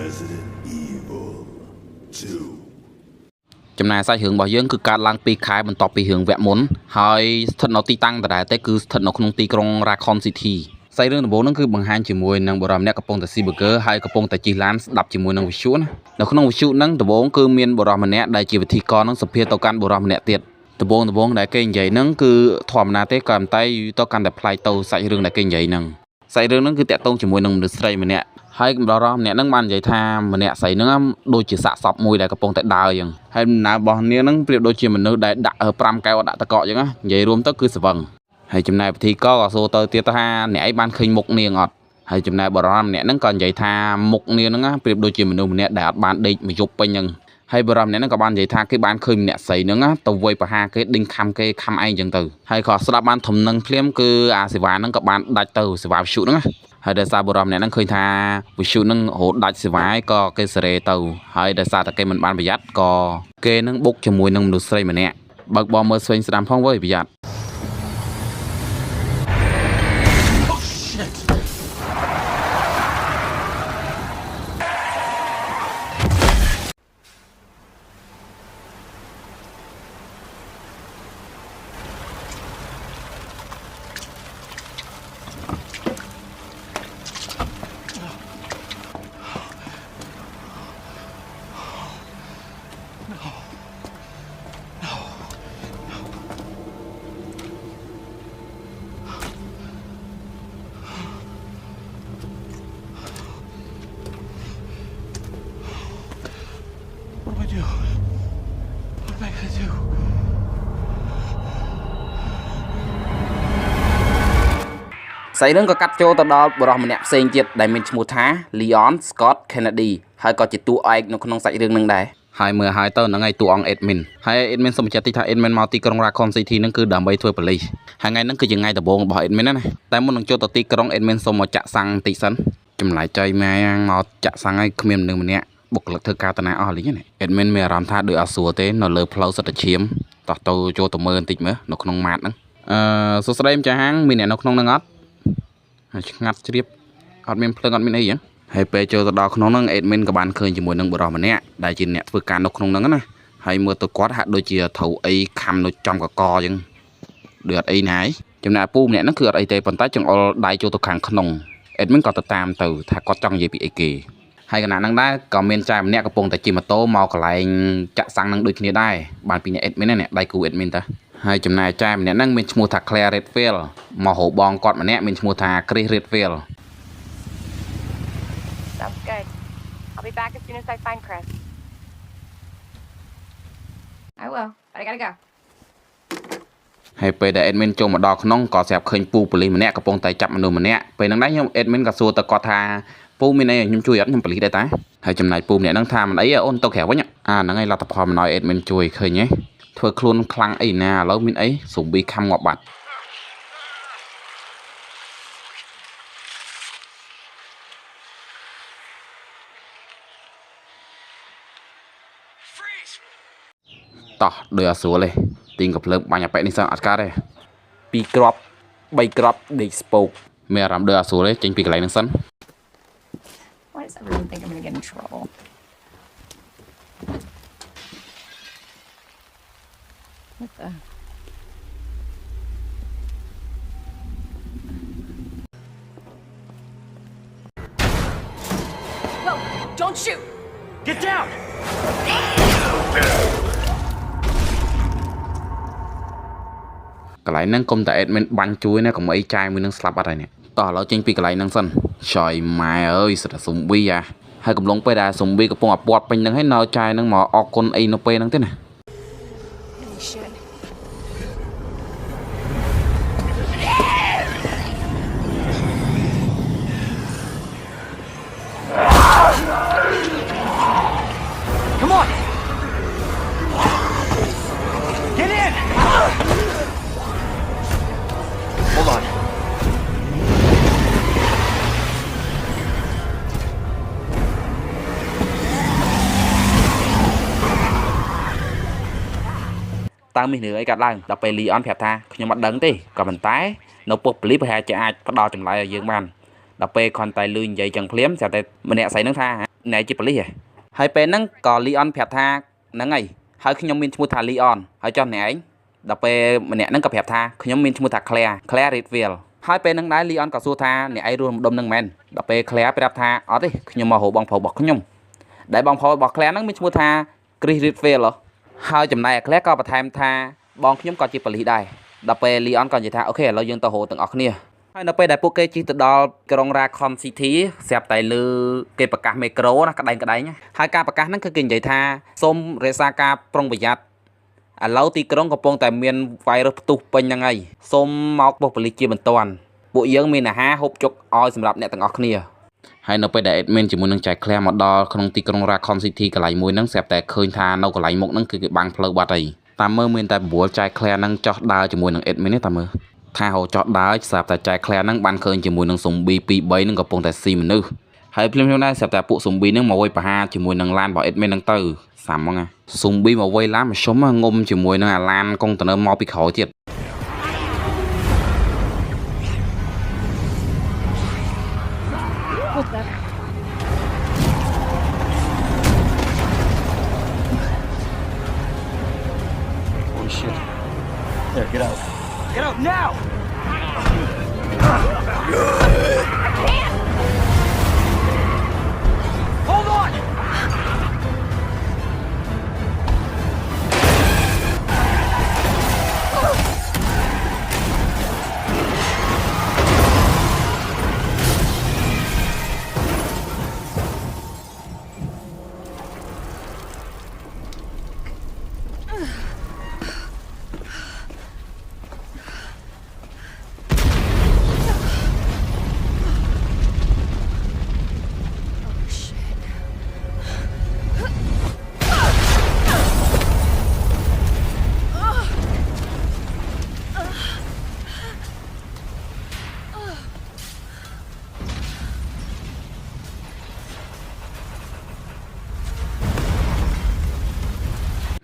Resident Evil 2ចំណាយសាច់រឿងរបស់យើងគឺកើតឡើង2ខែបន្ទាប់ពីរឿងវគ្គមុនហើយស្ថិតនៅទីតាំងដដែលតែគឺស្ថិតនៅក្នុងទីក្រុង Raccoon City សាច់រឿងដំបូងហ្នឹងគឺបង្ហាញជាមួយនឹងបុរសម្នាក់កំពុងតែស៊ីប៊ឺហ្គឺហើយកំពុងតែជិះឡានស្ដាប់ជាមួយនឹងវិទ្យុណានៅក្នុងវិទ្យុហ្នឹងដំបូងគឺមានបុរសម្នាក់ដែលជាវិធីករហ្នឹងសម្ភាសទៅកាន់បុរសម្នាក់ទៀតដំបូងដែលគេនិយាយហ្នឹងគឺធម្មតាទេក៏តែទៅកាន់តែប្លែកទៅសាច់រឿងដែលគេនិយាយហ្នឹងសាច់រឿងហ្នឹងគឺតាក់ទងជាមួយនឹងមនុស្សស្រីម្នាក់ហើយបុរសម្នាក់ហ្នឹងបាននិយាយថាម្នាក់ស្រីហ្នឹងដូចជាសាកសពមួយដែលកំពុងតែដើរអញ្ចឹងហើយដំណើររបស់នាងហ្នឹងប្រៀបដូចជាមនុស្សដែលដាក់5កែវដាក់តកអញ្ចឹងណានិយាយរួមទៅគឺស្វឹងហើយចំណែកពិធីករក៏សួរទៅទៀតថាអ្នកឯងបានឃើញមុខនាងអត់ហើយចំណែកបុរសម្នាក់ហ្នឹងក៏និយាយថាមុខនាងហ្នឹងប្រៀបដូចជាមនុស្សម្នាក់ដែលអត់បានដេកមួយយប់ពេញអញ្ចឹងហើយបុរសម្នាក់ហ្នឹងក៏បាននិយាយថាគេបានឃើញម្នាក់ស្រីហ្នឹងទៅវាយប្រហារគេដេញខំគេខំឯងអញ្ចឹងទៅហើយក៏ស្ដាប់បានធំនឹងភ្លាមគឺអាសេវាហ្នឹងក៏បានដាច់ទៅសេវាវិទ្យុហ្នឹងហើយដោយសារបុរសម្នាក់ហ្នឹងឃើញថាវិទ្យុហ្នឹងរហូតដាច់សេវាក៏គេសេរីទៅហើយដោយសារតែគេមិនបានប្រយ័ត្នក៏គេនឹងបុកជាមួយនឹងមនុស្សស្រីម្នាក់បើកបោះមើលស្វែងស្ដាំផងវើយប្រយ័ត្នស្រីនឹងក៏កាត់ចូលទៅដល់បុរសម្នាក់ផ្សេងទៀតដែលមានឈ្មោះថា Leon Scott Kennedy ហើយក៏ជាតួឯកនៅក្នុងសាច់រឿងនឹងដែរហើយមើលហើយទៅហ្នឹងឯងតួអង្គ Admin ហើយ Admin សុំបញ្ជាក់តិចថា Admin មកទីក្រុង Raccoon City ហ្នឹងគឺដើម្បីធ្វើប៉ូលីសហើយថ្ងៃហ្នឹងគឺជាថ្ងៃដំបូងរបស់ Admin ណាតែមុននឹងចូលទៅទីក្រុង Admin សុំមកចាក់សាំងតិចសិនចម្លែកចៃម៉ែមកចាក់សាំងឲ្យគ្មានមនុស្សម្នាក់បុគ្គលិកធ្វើការតាណាអស់លីងណា Admin មានអារម្មណ៍ថាដូចអត់ស្រួលទេនៅលើផ្លូវសិតតែឈាមតោះទៅចូលទៅមើលបន្តិចមើលនៅក្នុងម៉ាតហ្នឹងសួស្ដីម្ចាស់ហាងមានអ្នកនៅក្នុងហ្នឹងអត់ឆ្ងាត់ជ្រាបអត់មានភ្លើងអត់មានអីហ្នឹងហើយពេលចូលទៅដល់ក្នុងហ្នឹង Admin ក៏បានឃើញជាមួយនឹងបុរសម្នាក់ដែលជាអ្នកធ្វើការនៅក្នុងហ្នឹងណាហើយមើលទៅគាត់ហាក់ដូចជាត្រូវអីខំនៅចំកកអញ្ចឹងដូចអត់អីណាយចំណែកពូម្នាក់ហ្នឹងគឺអត់អីទេប៉ុន្តែចង្អុលដៃចូលទៅខាងក្នុង Admin ក៏ទៅតាមទៅថាគាត់ចង់និយាយពីអីគេហើយគណៈហ្នឹងដែរក៏មានចែម្នាក់កំពុងតែជិះម៉ូតូមកកន្លែងចាក់សាំងហ្នឹងដូចគ្នាដែរបានពីអ្នក Admin ណាអ្នកដៃគូ Admin តាហើយចំណែកចែម្នាក់ហ្នឹងមានឈ្មោះថា Claire Redfield មករកបងគាត់ម្នាក់មានឈ្មោះថា Chris Redfield Sounds good. I'll be back as soon as I find Chris. I will, but I gotta go. ហើយពេលដែល Admin ចូលមកដល់ក្នុងក៏ស្រាប់ឃើញពូប៉ូលីសម្នាក់កំពុងតែចាប់មនុស្សម្នាក់ពេលហ្នឹងដែរខ្ញុំ Admin ក៏សួរទៅគាត់ថាពូមានអីខ្ញុំជួយអត់ខ្ញុំប៉ូលីសដែរតាហើយចំណែកពូម្នាក់ហ្នឹងថាមិនអីអូនទៅក្រៅវិញហ្នឹងឯងលទ្ធផលមិនឲ្យ Admin ជួយឃើញទេធ្វើខ្លួនខ្លាំងអីណាឥឡូវមានអីស៊ូប៊ីខំងាប់បាត់តោះដូចអត់ស្រួលទេទីងកំភ្លើងបាញ់អាប៉ែនេះសឹងអត់កើតទេ2គ្រាប់3គ្រាប់ដេកស្ពោកមានអារម្មណ៍ដូចអត់ស្រួលទេចេញពីកន្លែងហ្នឹងសិន Why does everyone think I'm gonna get in trouble? What the? No! Don't shoot! Get down! កន្លែងហ្នឹងកុំតែ Admin បាញ់ជួយណាកុំអីចាយមួយនឹងស្លាប់អត់ហើយនេះតោះឥឡូវចេញពីកន្លែងហ្នឹងសិនចយម៉ែអើយសិតតែស៊ុំប៊ីហើយកំឡុងពេលដែលស៊ុំប៊ីកំពុងអាពាត់ពេញហ្នឹងហើយនៅចាយហ្នឹងមកអរគុណអីនៅពេលហ្នឹងទេណា Really should. Come on! Get in! Hold on. តើមានរឿងអីកើតឡើងដល់ពេល Leon ប្រាប់ថាខ្ញុំអត់ដឹងទេក៏ប៉ុន្តែនៅពុកប៉ូលីសប្រហែលជាអាចផ្ដល់ចម្លើយឲ្យយើងបានដល់ពេលគ្រាន់តែលឺនិយាយចឹងភ្លាមស្រាប់តែម្នាក់ស្រីហ្នឹងថា này chỉ bật lì hai bên nâng có Leon phẹp tha nâng ấy hai khi nhóm mình mua thà Leon hai cho này ấy đập về mình nè nâng cặp phẹp tha khi nhóm mình mua thà Claire Redfield hai bên nâng đái Leon có xua tha này ấy luôn đâm nâng men đập về Claire phải đập tha ở đây khi nhóm mà hộ bong phổ bọc nhóm để bong phổ bọc Claire nâng mình mua tha Chris Redfield rồi hai chấm này Claire có bật tham tha bong nhóm còn chỉ bật lì đây đập về Leon còn chỉ tha okเราយើងទៅហូរទាំងអស់គ្នាហើយនៅពេលដែលពួកគេជិះទៅដល់ក្រុង Raccoon City ស្រាប់តែលើគេប្រកាសមេក្រូណាក្តែងហើយការប្រកាសហ្នឹងគឺគេនិយាយថាសូមរក្សាការប្រុងប្រយ័ត្នឥឡូវទីក្រុងកំពុងតែមាន virus ផ្ទុះពេញហ្នឹងហើយសូមមកបុគ្គលិកជាបន្ទាន់ពួកយើងមានអាហារហូបចុកឲ្យសម្រាប់អ្នកទាំងអស់គ្នាហើយនៅពេលដែល admin ជាមួយនឹងចែក Claire មកដល់ក្នុងទីក្រុង Raccoon City កន្លែងមួយហ្នឹងស្រាប់តែឃើញថានៅកន្លែងមុខហ្នឹងគឺគេបាំងផ្លូវបាត់ហើយតាមមើលមានតែ9ចែក Claire ហ្នឹងចោះដើរជាមួយនឹង admin ទេតាមមើលថាហៅចោះដើរស្រាប់តែចែក Claire ហ្នឹងបានឃើញជាមួយនឹង zombie 2 3ហ្នឹងកំពុងតែស៊ីមនុស្សហើយភ្លាមៗដែរស្រាប់តែពួក zombie ហ្នឹងមកវាយប្រហារជាមួយនឹងឡានរបស់ admin ហ្នឹងទៅសាំហ្មងណា zombie មកវាយឡានមកឈុំងុំជាមួយនឹងអាឡានកុងតឺន័រមកពីក្រោយទៀតThere, get out. Get out now! Hold on!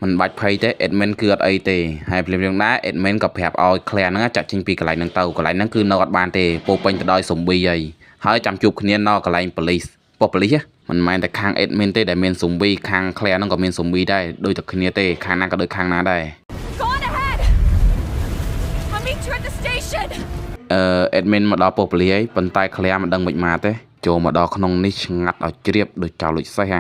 มันបាច់ភ័យទេ admin គឺអត់អីទេហើយភ្លាមៗដែរ admin ក៏ប្រាប់ឲ្យ Claire ហ្នឹងចាក់ចេញពីកន្លែងហ្នឹងទៅកន្លែងហ្នឹងគឺនៅអត់បានទេពោពេញទៅដោយ zombie ហើយចាំជួបគ្នានៅកន្លែង police ប៉ុស្តិ៍ police មិនមែនតែខាង admin ទេដែលមាន zombie ខាង Claire ហ្នឹងក៏មាន zombie ដែរដូចតែគ្នាទេខាងណាក៏ដូចខាងណាដែរ Go on ahead. I'll meet you at the station. admin មកដល់ប៉ុស្តិ៍ police ហើយប៉ុន្តែ Claire មិនដឹងមិនមកទេចូលមកដល់ក្នុងនេះឆ្ងាត់ឲ្យជ្រាបដូចចោលលុចសេះ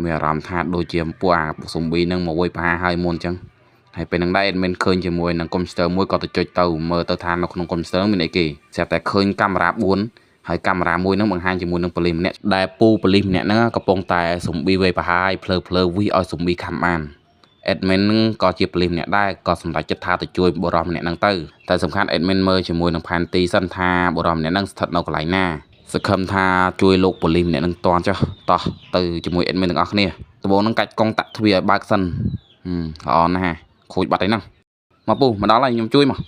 មានអារម្មណ៍ថាដូចជាពួកអា zombie ហ្នឹងមកវាយប្រហារឲ្យមុនអញ្ចឹងហើយពេលហ្នឹងដែរ admin ឃើញជាមួយនឹង computer មួយក៏ទៅចុចទៅមើលទៅថានៅក្នុង computer ហ្នឹងមានអីគេស្រាប់តែឃើញកាមេរ៉ា4ហើយកាមេរ៉ាមួយហ្នឹងបង្ហាញជាមួយនឹងប៉ូលីសម្នាក់ដែលពូប៉ូលីសម្នាក់ហ្នឹងកំពុងតែ zombie វាយប្រហារឲ្យភ្លើវិសឲ្យ zombie ខំបាន admin ហ្នឹងក៏ជាប៉ូលីសម្នាក់ដែរក៏សម្រេចចិត្តថាទៅជួយបុរសម្នាក់ហ្នឹងទៅតែសំខាន់ admin មើលជាមួយនឹងផែនទីសិនថាបុរសម្នាក់ហ្នឹងស្ថិតនៅកន្លែងណាសង្ឃឹមថាជួយលោកប៉ូលីសម្នាក់នឹងតន់ចុះតោះទៅជាមួយ admin ទាំងអស់គ្នាដំបូងនឹងកាច់កង់តាក់ទ្វារឲ្យបើកសិនល្អណាស់ខូចបាត់ហើយហ្នឹងមកពូមកដល់ហើយខ្ញុំជួយមក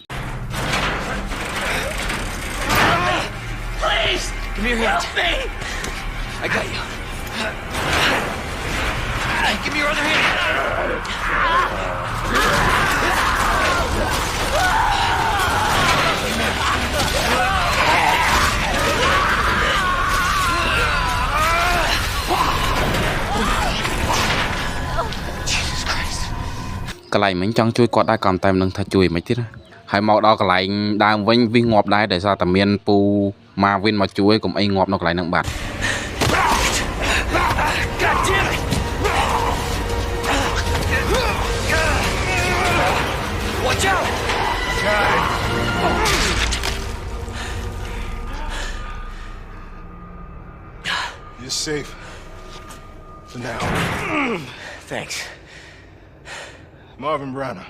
Please! Give me your hand. Help me! I got you. Give me your other hand. កន្លែងមិញចង់ជួយគាត់ដែរក៏តែមិនដឹងថាជួយមិនទៀតហើយមកដល់កន្លែងដើមវិញវាងាប់ដែរដោយសារតែមានពូ Marvin មកជួយកុំអីងាប់នៅកន្លែងហ្នឹងបាត់ God damn it! Watch out! You're safe. For now. Thanks. Marvin Branner.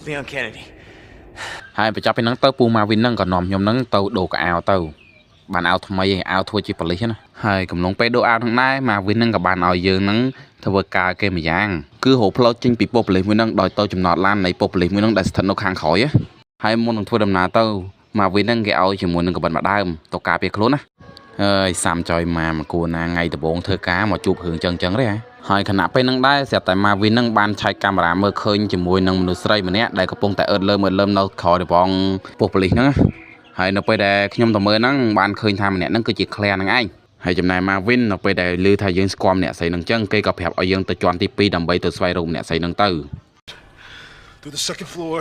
Leon Kennedy. ហើយបញ្ចប់ពីហ្នឹងទៅពូ Marvin ហ្នឹងក៏នាំខ្ញុំហ្នឹងទៅដូរកៅអៅទៅបានអៅថ្មីឯអៅធ្វើជាប៉ូលីសណាហើយកំឡុងពេលដូរអៅហ្នឹងដែរ Marvin ហ្នឹងក៏បានឲ្យយើងហ្នឹងធ្វើការគេម្យ៉ាងគឺរកផ្លូវចេញពីប៉ុស្តិ៍ប៉ូលីសមួយហ្នឹងដោយទៅចំណតឡាននៃប៉ុស្តិ៍ប៉ូលីសមួយហ្នឹងដែលស្ថិតនៅខាងក្រោយហើយមុននឹងធ្វើដំណើរទៅ Marvin ហ្នឹងគេឲ្យជាមួយនឹងកបិនម្ដើមទៅការពារខ្លួនណាហើយសាំចយម៉ាមកួរណាថ្ងៃដំបូងធ្វើការមកជួបរឿងចឹងទេហើយខណៈពេលហ្នឹងដែរស្រាប់តែ Marvin ហ្នឹងបានឆែកកាមេរ៉ាមើលឃើញជាមួយនឹងមនុស្សស្រីម្នាក់ដែលកំពុងតែអឺតលើមើលលើនៅក្រោយរបងប៉ុស្តិ៍ប៉ូលីសហ្នឹងហើយនៅពេលដែលខ្ញុំទៅមើលហ្នឹងបានឃើញថាម្នាក់ហ្នឹងគឺជា Claire ហ្នឹងឯង ហើយចំណាយ Marvin នៅពេលដែលឮថាយើងស្គាល់ម្នាក់ស្រីនឹងចឹងគេក៏ប្រាប់ឲ្យយើងទៅជាន់ទី2ដើម្បីទៅស្វែងរកម្នាក់ស្រីនឹងទៅ Through the second floor,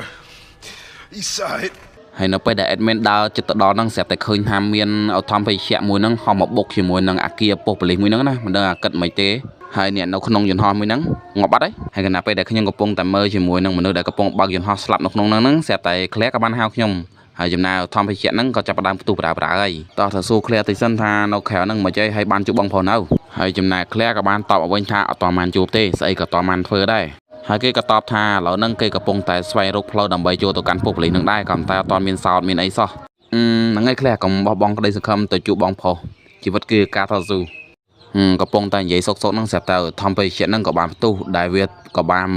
east side. ហើយនៅពេលដែល admin ដើរជិតទៅដល់ហ្នឹងស្រាប់តែឃើញថាមានអូថំភេសជ្ជៈមួយហ្នឹងហោះមកបុកជាមួយនឹងអាគារប៉ុស្តិ៍ប៉ូលីសមួយហ្នឹងណាមិនដឹងអាគិតមិនទេហើយអ្នកនៅក្នុងយន្តហោះមួយហ្នឹងងាប់បាត់ហើយគណៈពេលដែលខ្ញុំកំពុងតែមើលជាមួយនឹងមនុស្សដែលកំពុងបើកយន្តហោះស្លាប់នៅក្នុងហ្នឹងស្រាប់តែ Claire ក៏បានហៅខ្ញុំហើយចំណាយអូថំភេសជ្ជៈហ្នឹងក៏ចាប់ផ្ដើមផ្ទុះប្រើហើយតោះទៅសួរ Claire តិចសិនថានៅក្រៅហ្នឹងមិនអីហើយបានជួបបងប្រុសនៅហើយចំណាយ Claire ក៏បានតបមកវិញថាអត់តបានជួបទេស្អីក៏តបានធ្វើដែរហើយគេក៏តបថាឥឡូវហ្នឹងគេកំពុងតែស្វែងរកផ្លូវដើម្បីចូលទៅកាន់ប៉ុស្តិ៍ប៉ូលីសនឹងដែរក៏តែអត់មានសោតមានអីសោះហ្នឹងហើយ Claire កុំបោះបង់ក្តីសង្ឃឹមទៅជួបបងប្រុសជីវិតគឺការតស៊ូកំពុងតែនិយាយសុកហ្នឹងស្រាប់តែថំពេជ្ជៈហ្នឹងក៏បានផ្ទុះដែលវាក៏បាន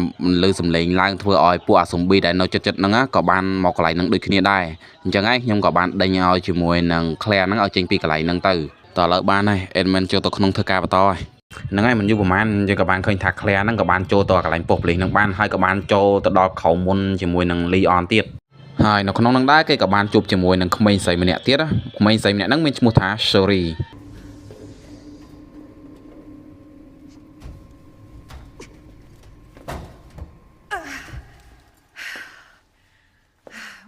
លើសំឡេងឡើងធ្វើឲ្យពួកអាស៊ុំប៊ីដែលនៅចិត្តហ្នឹងក៏បានមកកន្លែងហ្នឹងដូចគ្នាដែរអញ្ចឹងហើយខ្ញុំក៏បានដេញឲ្យជាមួយនឹង Claire ហ្នឹងឲ្យចេញពីកន្លែងហ្នឹងទៅតើឥឡូវបានហើយ admin ចូលទៅក្នុងធ្វើការបន្តហើយហ្នឹងហើយមិនយូរប្រហែលយើងក៏បានឃើញថា Claire ហ្នឹងក៏បានចូលទៅកន្លែងប៉ុស្តិ៍ប៉ូលីសហ្នឹងបានហើយក៏បានចូលទៅដល់ក្រោមមុនជាមួយនឹង Leon ទៀតហើយនៅក្នុងហ្នឹងដែរគេក៏បានជួបជាមួយនឹងក្មេងស្រីម្នាក់ទៀតក្មេងស្រីម្នាក់ហ្នឹងមានឈ្មោះថា Shuri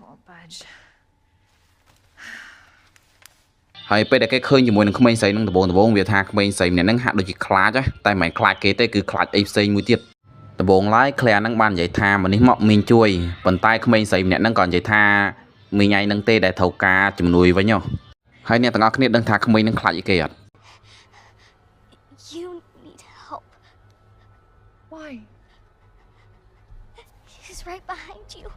Won't budge. ហើយពេលដែលគេឃើញជាមួយនឹងក្មេងស្រីហ្នឹងដំបូងវាថាក្មេងស្រីម្នាក់ហ្នឹងហាក់ដូចជាខ្លាចតែមិនមែនខ្លាចគេទេគឺខ្លាចអីផ្សេងមួយទៀតដំបូងឡើយ Claire ហ្នឹងបាននិយាយថាម្នេះមកមីងជួយប៉ុន្តែក្មេងស្រីម្នាក់ហ្នឹងក៏និយាយថាមីងឯងហ្នឹងទេដែលត្រូវការជំនួយវិញហើយអ្នកទាំងអស់គ្នាដឹងថាក្មេងហ្នឹងខ្លាចអីគេអត់ You need help. Why? He's right behind you.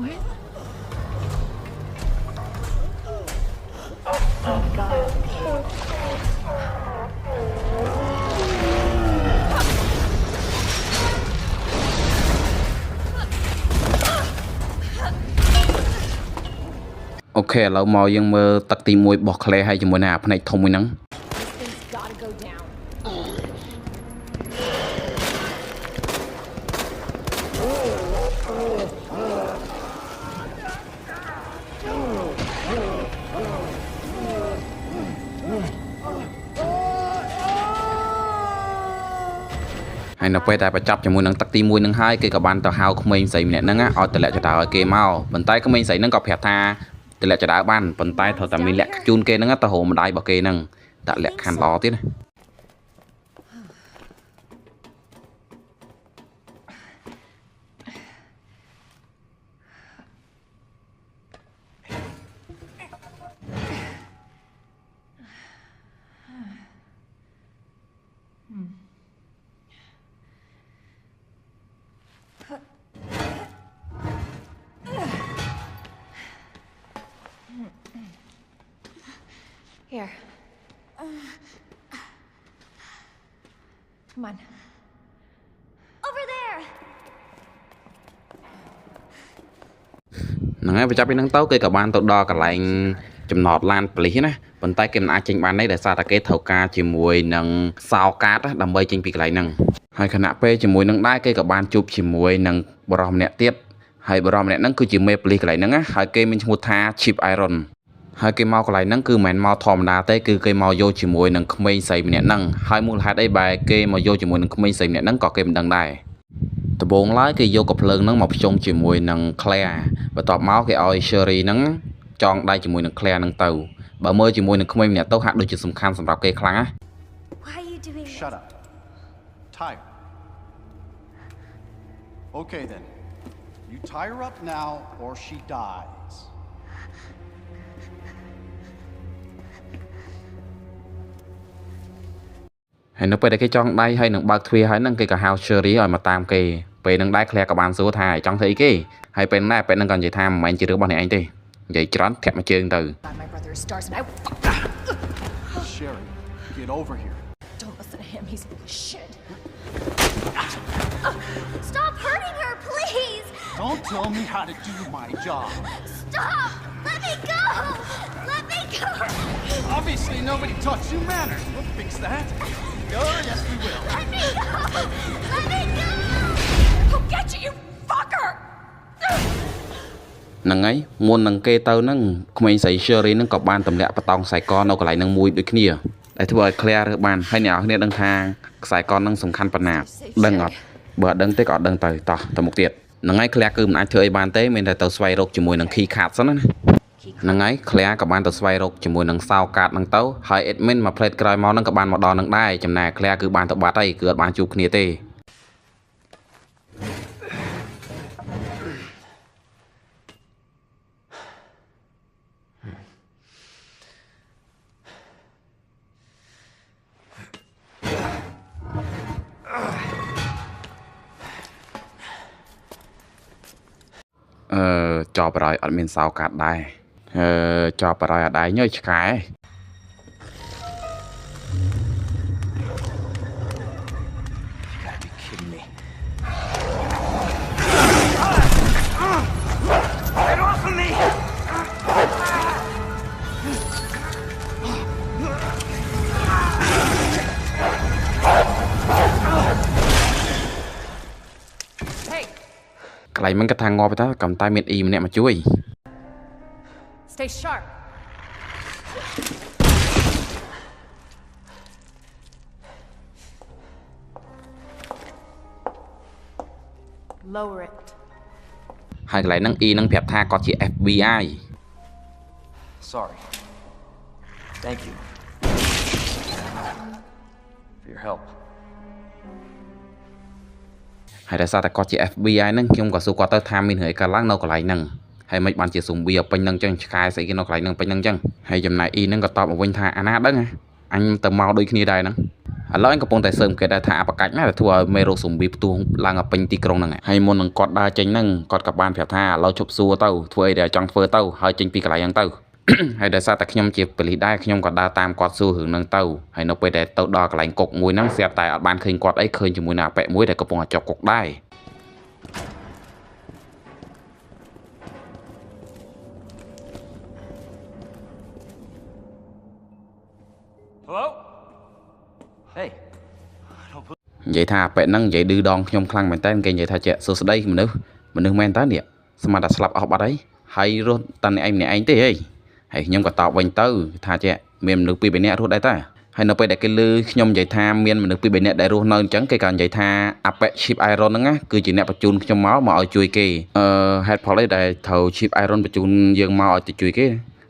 What? OK ឥឡូវមកយើងមើលទឹកទី1របស់ Claire ហើយជាមួយនឹងអាផ្នែកធំមួយហ្នឹង This thing's gotta go down. ហើយនៅពេលដែលបញ្ចប់ជាមួយនឹងទឹកទី1ហ្នឹងហើយគេក៏បានទៅហៅក្មេងស្រីម្នាក់ហ្នឹងឲ្យតម្លាក់ចដៅឲ្យគេមកប៉ុន្តែក្មេងស្រីហ្នឹងក៏ប្រាប់ថាតម្លាក់ចដៅបានប៉ុន្តែត្រូវតែមានលក្ខជូនគេហ្នឹងទៅរោមម្ដាយរបស់គេហ្នឹងដាក់លក្ខខណ្ឌល្អទៀតណា Here. Come on. Over there. ហ្នឹងហើយបញ្ចប់ពីហ្នឹងទៅគេក៏បានទៅដល់កន្លែងចំណតឡានប៉ូលីសណាប៉ុន្តែគេមិនអាចចេញបានទេដោយសារតែគេត្រូវការជាមួយនឹងសោកាតដើម្បីចេញពីកន្លែងហ្នឹងហើយខណៈពេលជាមួយនឹងដែរគេក៏បានជួបជាមួយនឹងបរិសម្នាក់ទៀតហើយបរិសម្នាក់ហ្នឹងគឺជាមេប៉ូលីសកន្លែងហ្នឹងហើយគេមានឈ្មោះថា Chief Iron ហើយគេមកកន្លែងហ្នឹងគឺមិនមែនមកធម្មតាទេគឺគេមកយកជាមួយនឹងក្មេងស្រីម្នាក់ហ្នឹងហើយមូលហេតុអីបែរគេមកយកជាមួយនឹងក្មេងស្រីម្នាក់ហ្នឹងក៏គេមិនដឹងដែរដំបូងឡើយគេយកកំភ្លើងហ្នឹងមកភ្ជុំជាមួយនឹង Claire បន្ទាប់មកគេឲ្យ Shuri ហ្នឹងចងដៃជាមួយនឹង Claire ហ្នឹងទៅបើមើលជាមួយនឹងក្មេងម្នាក់ទៅហាក់ដូចជាសំខាន់សម្រាប់គេខ្លាំងណា Why are you doing this? Shut up. Tie her. Okay then. You tie her up now or she dies. ហើយនៅពេលដែលគេចងដៃហើយនឹងបើកទ្វារហើយហ្នឹងគេក៏ហៅ Shuri ឲ្យមកតាមគេពេលហ្នឹងដែរ Claire ក៏បានសួរថាចង់ធ្វើអីគេហើយពេលហ្នឹងក៏និយាយថាមិនមែនជារឿងរបស់អ្នកឯងទេនិយាយច្រើនធាក់មកជើងទៅ My brother is stars and I Sherry, get over here. don't listen to him. He's full of shit. Stop hurting her, please. Don't tell me how to do my job. Stop. Let me go. Let me go. Obviously, nobody taught you manners. We'll fix that. Oh, yes, we will. Let me go. Let me go. He'll get you, you fucker! ហ្នឹងហើយមុននឹងគេទៅហ្នឹងក្មេងស្រី Sherry ហ្នឹងក៏បានទម្លាក់បតង់ខ្សែកនៅកន្លែងហ្នឹងមួយដូចគ្នាដែលធ្វើឲ្យ Claire រើសបានហើយអ្នកនរគ្នាដឹងថាខ្សែកហ្នឹងសំខាន់ប៉ុណ្ណាដឹងអត់បើអត់ដឹងទេក៏អត់ដឹងទៅតោះទៅមុខទៀតហ្នឹងហើយ Claire គឺមិនអាចធ្វើអីបានទេមានតែទៅស្វែងរកជាមួយនឹង Key Card សិនណាហ្នឹងហើយ Claire ក៏បានទៅស្វែងរកជាមួយនឹង Sound Card ហ្នឹងទៅហើយ admin មក plate ក្រោយមកហ្នឹងក៏បានមកដល់នឹងដែរចំណែក Claire គឺបានទៅបាត់ហើយគឺអត់បានជួបគ្នាទេ ចោលបរយអត់មានសោកាត់ដែរចោលបរយអត់ដែរញើឆ្កែ Gotta be kidding me. Get off of me! Hey, កន្លែងមិនក៏ថាងាប់ទៅកំតែមាន E ម្នាក់មកជួយ stay sharp. Lower it. ហើយកន្លែងហ្នឹង E ហ្នឹងប្រាប់ថាគាត់ជា FBI Sorry. Thank you. For your help. ហើយដោយសារតែគាត់ជា FBI ហ្នឹងខ្ញុំក៏សួរគាត់ទៅថាមានរឿងអីកើតឡើងនៅកន្លែងហ្នឹងហើយមិនបានជាស៊ុំប៊ីពេញហ្នឹងចឹងឆ្កែស្អីគេនៅកន្លែងហ្នឹងពេញហ្នឹងចឹងហើយចំណែក E ហ្នឹងក៏តបមកវិញថាអាណាដឹងអញទៅមកដូចគ្នាដែរហ្នឹងឥឡូវអញកំពុងតែសើមគេដែរថាអបកាច់ណាស់ធ្វើឲ្យមេរោគស៊ុំប៊ីផ្ទុះឡើងពេញទីក្រុងហ្នឹងហើយមុននឹងគាត់ដើរចេញហ្នឹងគាត់ក៏បានប្រាប់ថាឥឡូវជប់សួរទៅធ្វើអីដែលចង់ធ្វើទៅហើយចេញពីកន្លែងហ្នឹងទៅ ហើយដោយសារតែខ្ញុំជាប៉ូលីសដែរខ្ញុំក៏ដើរតាមគាត់សួររឿងហ្នឹងទៅហើយនៅពេលដែលទៅដល់កន្លែងគុកមួយហ្នឹងស្រាប់តែអត់បានឃើញគាត់អីឃើញជាមួយនឹងអាប៉ែកមួយដែលកំពុងតែជាប់គុកដែរ Hello? Hey. និយាយថាអាប៉ែកហ្នឹងនិយាយឌឺដងខ្ញុំខ្លាំងមែនតើគេនិយាយថាជាសួស្ដីមនុស្សមែនតើនេះស្មានតែស្លាប់អស់បាត់ហើយរស់តែអ្នកឯងម្នាក់ឯងទេហីហើយខ្ញុំក៏តបវិញទៅថាជាមានមនុស្សពីរបីនាក់រស់ដែរតើហើយនៅពេលដែលគេលឺខ្ញុំនិយាយថាមានមនុស្សពីរបីនាក់ដែលរស់នៅអញ្ចឹងគេក៏និយាយថាអាប៉ែក Chip Iron ហ្នឹងណាគឺជាអ្នកបញ្ជូនខ្ញុំមកឲ្យជួយគេហេតុផលអីដែលត្រូវ Chip Iron បញ្ជូនយើងមកឲ្យទៅជួយគេ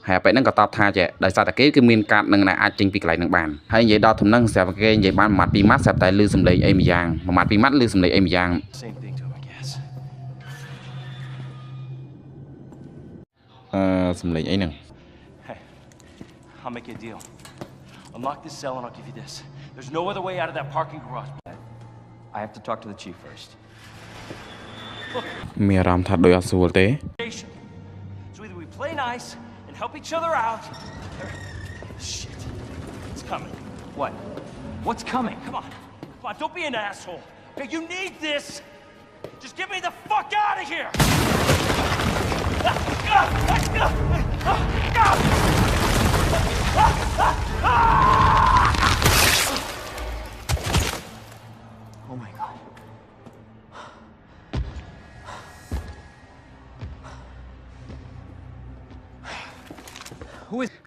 ហើយអាប៉ែកហ្នឹងក៏តបថាជាដោយសារតែគេគឺមានកាតនឹងអាចចេញពីកន្លែងហ្នឹងបានហើយនិយាយដល់ដំណឹងស្រាប់គេនិយាយបានមួយម៉ាត់ពីរម៉ាត់ស្រាប់តែលឺសំឡេងអីម្យ៉ាងមួយម៉ាត់ពីរម៉ាត់លឺសំឡេងអីម្យ៉ាង Same thing to him, I guess. សំឡេងអីហ្នឹង Hey, I'll make you a deal. Unlock this cell and I'll give you this. There's no other way out of that parking garage. I have to talk to the chief first. មានអារម្មណ៍ថាដូចអត់ស្រួលទេ So either we play nice and help each other out. Shit. It's coming. What? What's coming? Come on. Come on, don't be an asshole. Okay, you need this. Just get me the fuck out of here. Oh my god.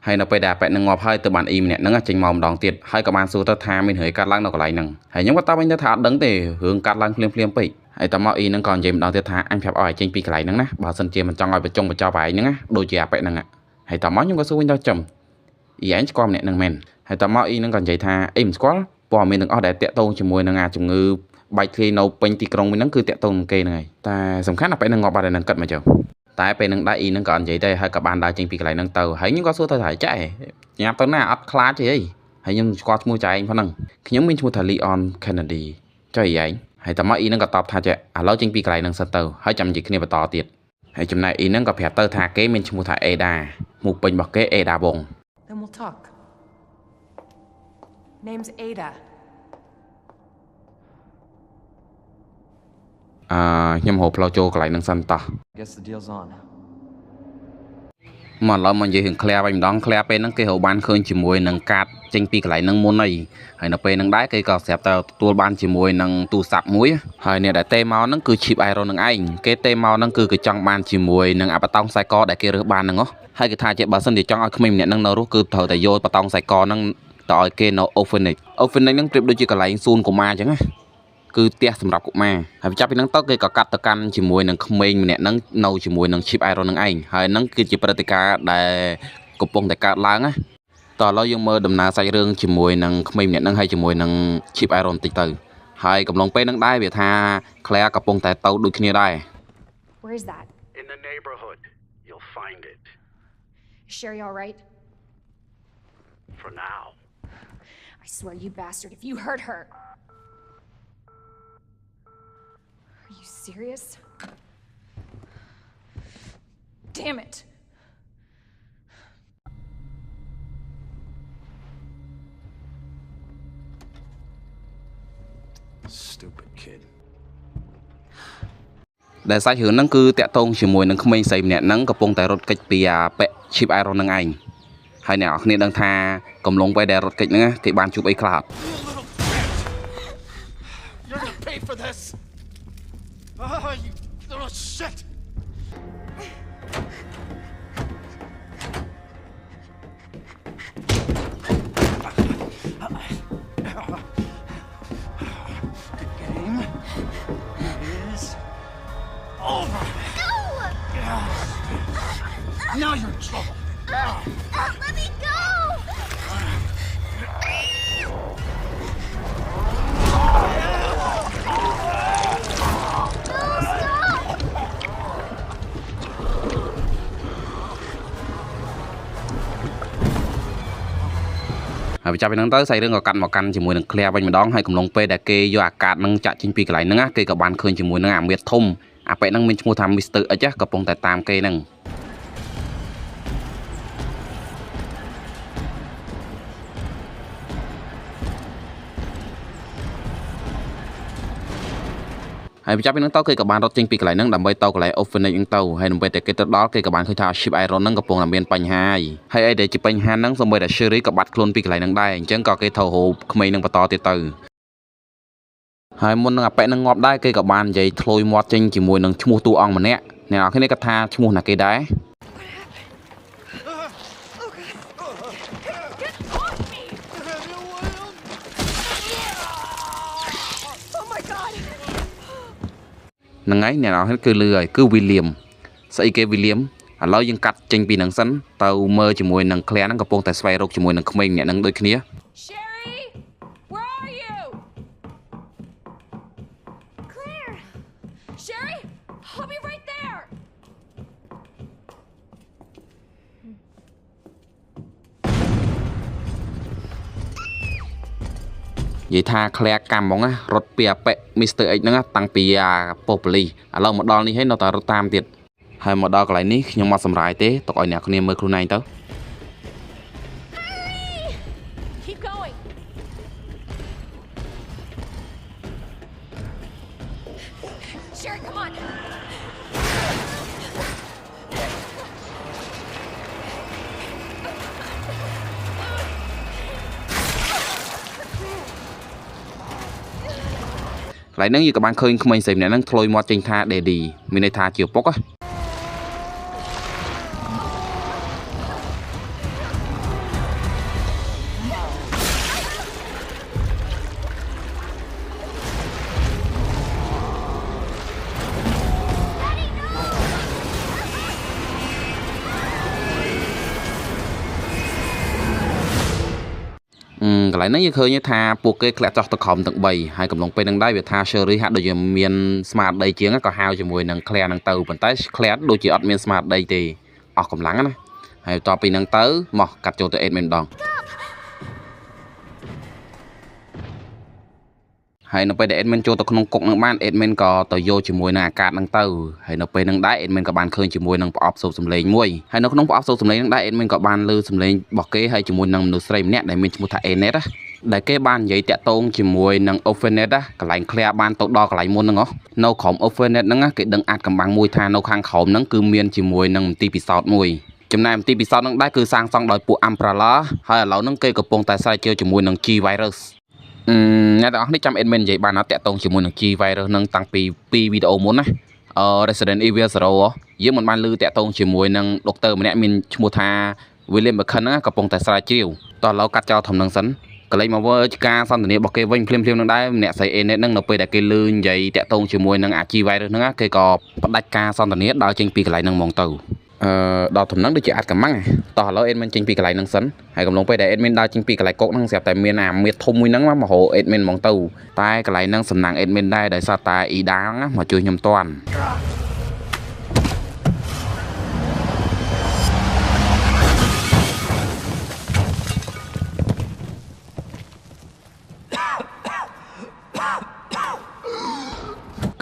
ហើយនៅពេលដែលអាប៉ែកហ្នឹងងាប់ហើយទៅបានអ៊ីម្នាក់ហ្នឹងចេញមកម្ដងទៀតហើយក៏បានសួរទៅថាមានរឿងកាត់ឡើងនៅកន្លែងហ្នឹងហើយខ្ញុំក៏តបវិញទៅថាអត់ដឹងទេរឿងកាត់ឡើងភ្លាមពេកហើយតមកអ៊ីហ្នឹងក៏និយាយម្ដងទៀតថាអញប្រាប់ឲ្យចេញពីកន្លែងហ្នឹងណាបើសិនជាមិនចង់ឲ្យបញ្ចុងបញ្ចប់ឯងហ្នឹងណាដូចជាអាប៉ែកហ្នឹងហើយតមកខ្ញុំក៏សួរវិញទៅចំអ៊ីឯងស្គាល់ម្នាក់ហ្នឹងមែនហើយតមកអ៊ីហ្នឹងក៏និយាយថាអ៊ីមិនស្គាល់ព័ត៌មានទាំងអស់ដែលតាក់ទងជាមួយនឹងអាជំងឺបែកធ្លាយនៅពេញទីក្រុងវិញហ្នឹងគឺតាក់ទងនឹងគេហ្នឹងហើយតែសំខាន់អាប៉ែកហ្នឹងងាប់បាត់ហើយនឹងគិតមកចុះ តែពេលនឹងដៃអ៊ីហ្នឹងក៏អត់និយាយទេហើយក៏បានដើរចេញពីកន្លែងហ្នឹងទៅហើយខ្ញុំក៏សួរទៅថាចែញ៉ាំទៅណាអត់ខ្លាចទេអីហើយខ្ញុំស្គាល់ឈ្មោះចែឯងផងហ្នឹងខ្ញុំមានឈ្មោះថា Leon Kennedy ចុះអីឯងហើយតមកអ៊ីហ្នឹងក៏តបថាចែឥឡូវចេញពីកន្លែងហ្នឹងសិនទៅហើយចាំនិយាយគ្នាបន្តទៀតហើយចំណែកអ៊ីហ្នឹងក៏ប្រាប់ទៅថាគេមានឈ្មោះថា Ada ឈ្មោះពេញរបស់គេ Ada Wong Then we'll talk. Name's Ada. ខ្ញុំហៅផ្លូវចូលកន្លែងហ្នឹងសិនតោះ Guess the deal's on. មកឡើយមកនិយាយរឿង Claire វិញម្ដង Claire ពេលហ្នឹងគេរកបានឃើញជាមួយនឹងកាតចេញពីកន្លែងហ្នឹងមុនហើយនៅពេលហ្នឹងដែរគេក៏ស្រាប់តែទទួលបានជាមួយនឹងទូរស័ព្ទមួយហើយអ្នកដែលទេមកហ្នឹងគឺ Chip Iron នឹងឯងគេទេមកហ្នឹងគឺគេចង់បានជាមួយនឹងអាបតង់ខ្សែកដែលគេរើសបានហ្នឹងហើយគេថាជាបើសិនជាចង់ឲ្យក្មេងម្នាក់ហ្នឹងនៅរស់គឺត្រូវតែយកបតង់ខ្សែកហ្នឹងទៅឲ្យគេនៅ Orphanage ហ្នឹងប្រៀបដូចជាកន្លែងសួនកុមារអញ្ចឹងណាគឺផ្ទះសម្រាប់កុមារហើយចាប់ពីហ្នឹងទៅគេក៏កាត់ទៅកាន់ជាមួយនឹងក្មេងម្នាក់ហ្នឹងនៅជាមួយនឹង Chip Iron ហ្នឹងឯងហើយហ្នឹងគឺជាព្រឹត្តិការណ៍ដែលកំពុងតែកើតឡើងណាតោះឥឡូវយើងមើលដំណើរសាច់រឿងជាមួយនឹងក្មេងម្នាក់ហ្នឹងហើយជាមួយនឹង Chip Iron បន្តិចទៅហើយកំឡុងពេលហ្នឹងដែរវាថា Claire កំពុងតែទៅដូចគ្នាដែរ Where is that? In the neighborhood. You'll find it. Is Sherry all right? For now. I swear, you bastard, if you hurt her. Are you serious? Damn it. Stupid kid. ដែលសាច់រឿងហ្នឹងគឺតាក់ទងជាមួយនឹងក្មេងស្រីម្នាក់ហ្នឹងកំពុងតែរត់គេចពីអាពាក់ Chip Iron ហ្នឹងឯងហើយអ្នកនរគ្នាដឹងថាកំឡុងពេលដែលរត់គេចហ្នឹងគេបានជួបអីខ្លះអត់ You're gonna pay for this! Oh, you little shit! The game is over! Now you're in trouble! Let me go! No, stop! ហើយបញ្ចប់ពីហ្នឹងទៅសាច់រឿងក៏កាត់មកកាន់ជាមួយនឹង Claire វិញម្ដងហើយកំឡុងពេលដែលគេយកអាកាតហ្នឹងចាក់ចេញពីកន្លែងហ្នឹងគេក៏បានឃើញជាមួយនឹងអាមៀតធំអាប៉ែហ្នឹងមានឈ្មោះថា Mr. X កំពុងតែតាមគេហ្នឹងហើយបញ្ចប់ពីហ្នឹងទៅគេក៏បានរត់ចេញពីកន្លែងហ្នឹងដើម្បីទៅកន្លែង Orphanage ហ្នឹងទៅហើយនៅពេលដែលគេទៅដល់គេក៏បានឃើញថា Chip Iron ហ្នឹងកំពុងតែមានបញ្ហាហើយអីដែលជាបញ្ហាហ្នឹងសូម្បីតែ Sherry ក៏បាត់ខ្លួនពីកន្លែងហ្នឹងដែរអញ្ចឹងក៏គេត្រូវរកក្មេងហ្នឹងបន្តទៀតទៅហើយមុននឹងអាប៉ែហ្នឹងងាប់ដែរគេក៏បាននិយាយធ្លុយមាត់ចេញជាមួយនឹងឈ្មោះតួអង្គម្នាក់អ្នកនរគ្នាគាត់ថាឈ្មោះណាគេដែរ ហ្នឹងហើយអ្នកនរគ្នាគឺលឺហើយគឺ William ស្អីគេ William ឥឡូវយើងកាត់ចេញពីហ្នឹងសិនទៅមើលជាមួយនឹង Claire ហ្នឹងកំពុងតែស្វែងរកជាមួយនឹងក្មេងម្នាក់ហ្នឹងដូចគ្នា Sherry, where are you? Claire! Sherry, I'll be right there. និយាយថា Claire កម្មហ្មងណារត់ពីអាប៉ែ Mr. X ហ្នឹងតាំងពីអាប៉ុស្តិ៍ប៉ូលីសឥឡូវមកដល់នេះហើយនៅតែរត់តាមទៀតហើយមកដល់កន្លែងនេះខ្ញុំមកសម្រាយទេទុកឲ្យអ្នកគ្នាមើលខ្លួនឯងទៅ Keep going. Sherry, come on. កន្លែងហ្នឹងយើងក៏បានឃើញក្មេងស្រីម្នាក់ហ្នឹងធ្លុយមាត់ចេញថា Daddy មានន័យថាជាឪពុកណា កន្លែងហ្នឹងយើងឃើញថាពួកគេធ្លាក់ចុះទៅក្រោមទាំង3ហើយកំឡុងពេលហ្នឹងដែរវាថា Sherry ហាក់ដូចជាមានស្មារតីជាងក៏ហៅជាមួយនឹង Claire ហ្នឹងទៅប៉ុន្តែ Claire ដូចជាអត់មានស្មារតីទេអស់កម្លាំងណាហើយបន្ទាប់ពីហ្នឹងទៅមកកាត់ចូលទៅ Admin ម្ដង ហើយនៅពេលដែល admin ចូលទៅក្នុងគុកនឹងបាន admin ក៏ទៅយកជាមួយនឹងអាកាសហ្នឹងទៅហើយនៅពេលហ្នឹងដែរ admin ក៏បានឃើញជាមួយនឹងប្រអប់សូបសំឡេងមួយហើយនៅក្នុងប្រអប់សូបសំឡេងហ្នឹងដែរ admin ក៏បានលើសំឡេងរបស់គេហើយជាមួយនឹងមនុស្សស្រីម្នាក់ដែលមានឈ្មោះថា Anet ដែលគេបាននិយាយតាក់ទងជាមួយនឹង Orphanage កន្លែង Claire បានទៅដល់កន្លែងមុនហ្នឹងនៅក្រោម Orphanage ហ្នឹងគេដឹងអាចកំបាំងមួយថានៅខាងក្រោមហ្នឹងគឺមានជាមួយនឹងមន្ទីរពិសោធន៍មួយ ចំណែកទីពិសោធន៍នឹងដែរគឺសាងសង់ដោយពួក Umbrella ហើយឥឡូវហ្នឹងគេកំពុងតែស្រាវជ្រាវជាមួយនឹង G virus អ្នកទាំងអស់នេះចាំ admin និយាយបានណាតាក់ទងជាមួយនឹង G virus នឹងតាំងពី2វីដេអូមុនណាResident Evil 0យើងមិនបានឮតាក់ទងជាមួយនឹងដុកទ័រម្នាក់មានឈ្មោះថា William Birkin ហ្នឹងកំពុងតែស្រាវជ្រាវតោះឥឡូវកាត់ចោលធំនឹងសិនកន្លែងមកវើការសន្ទនារបស់គេវិញភ្លាមៗនឹងដែរអ្នកស្រី Anet ហ្នឹងនៅពេលដែលគេឮនិយាយតាក់ទងជាមួយនឹងអា G virus ហ្នឹងគេក៏ផ្ដាច់ការសន្ទនាដើរចេញពីកន្លែងហ្នឹងហ្មងទៅដល់ដំណឹងដូចជាអាចកំងតោះឥឡូវ admin ចេញពីកន្លែងហ្នឹងសិនហើយកំឡុងពេលដែល admin ដើរចេញពីកន្លែងកុកហ្នឹងស្រាប់តែមានអាមៀតធំមួយហ្នឹងមករក admin ហ្មងទៅតែកន្លែងហ្នឹងសំណាង admin ដែរដោយសារតែ Ida ហ្នឹងមកជួយខ្ញុំតាន់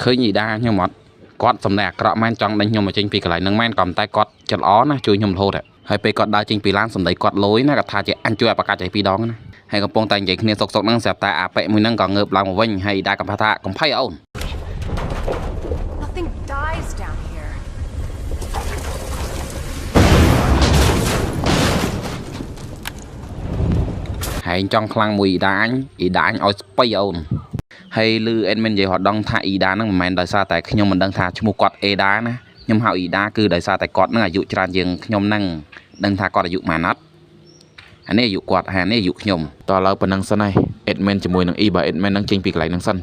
ឃើញ Ida ខ្ញុំអត់គាត់សំដែងអាក្រក់មែនចង់ដេញខ្ញុំមកចេញពីកន្លែងហ្នឹងមែនក៏តែគាត់ចិត្តល្អណាជួយខ្ញុំរហូតហើយពេលគាត់ដើរចេញពីឡានសំដីគាត់លយណាគាត់ថាជាអញជួយឲ្យប្រកាសចៃ2ដងណាហើយកំពុងតែនិយាយគ្នាសុកហ្នឹងស្រាប់តែអាប៉ែមួយហ្នឹងក៏ងើបឡើងមកវិញហើយ Ida ក៏ថាកំភៃអូន Nothing dies down here. ហើយចង់ខ្លាំងមួយ Ida អញឲ្យស្ពៃអូនហើយលឺ admin និយាយរត់ដងថា Ida ហ្នឹងមិនមែនដោយសារតែខ្ញុំមិនដឹងថាឈ្មោះគាត់ Ada ណាខ្ញុំហៅ Ida គឺដោយសារតែគាត់ហ្នឹងអាយុច្រើនជាងខ្ញុំហ្នឹងដឹងថាគាត់អាយុប៉ុន្មានអត់អានេះអាយុគាត់ហើយអានេះអាយុខ្ញុំតោះឥឡូវប៉ុណ្ណឹងសិនហើយ admin ជាមួយនឹង E បើ admin ហ្នឹងចេញពីកន្លែងហ្នឹងសិន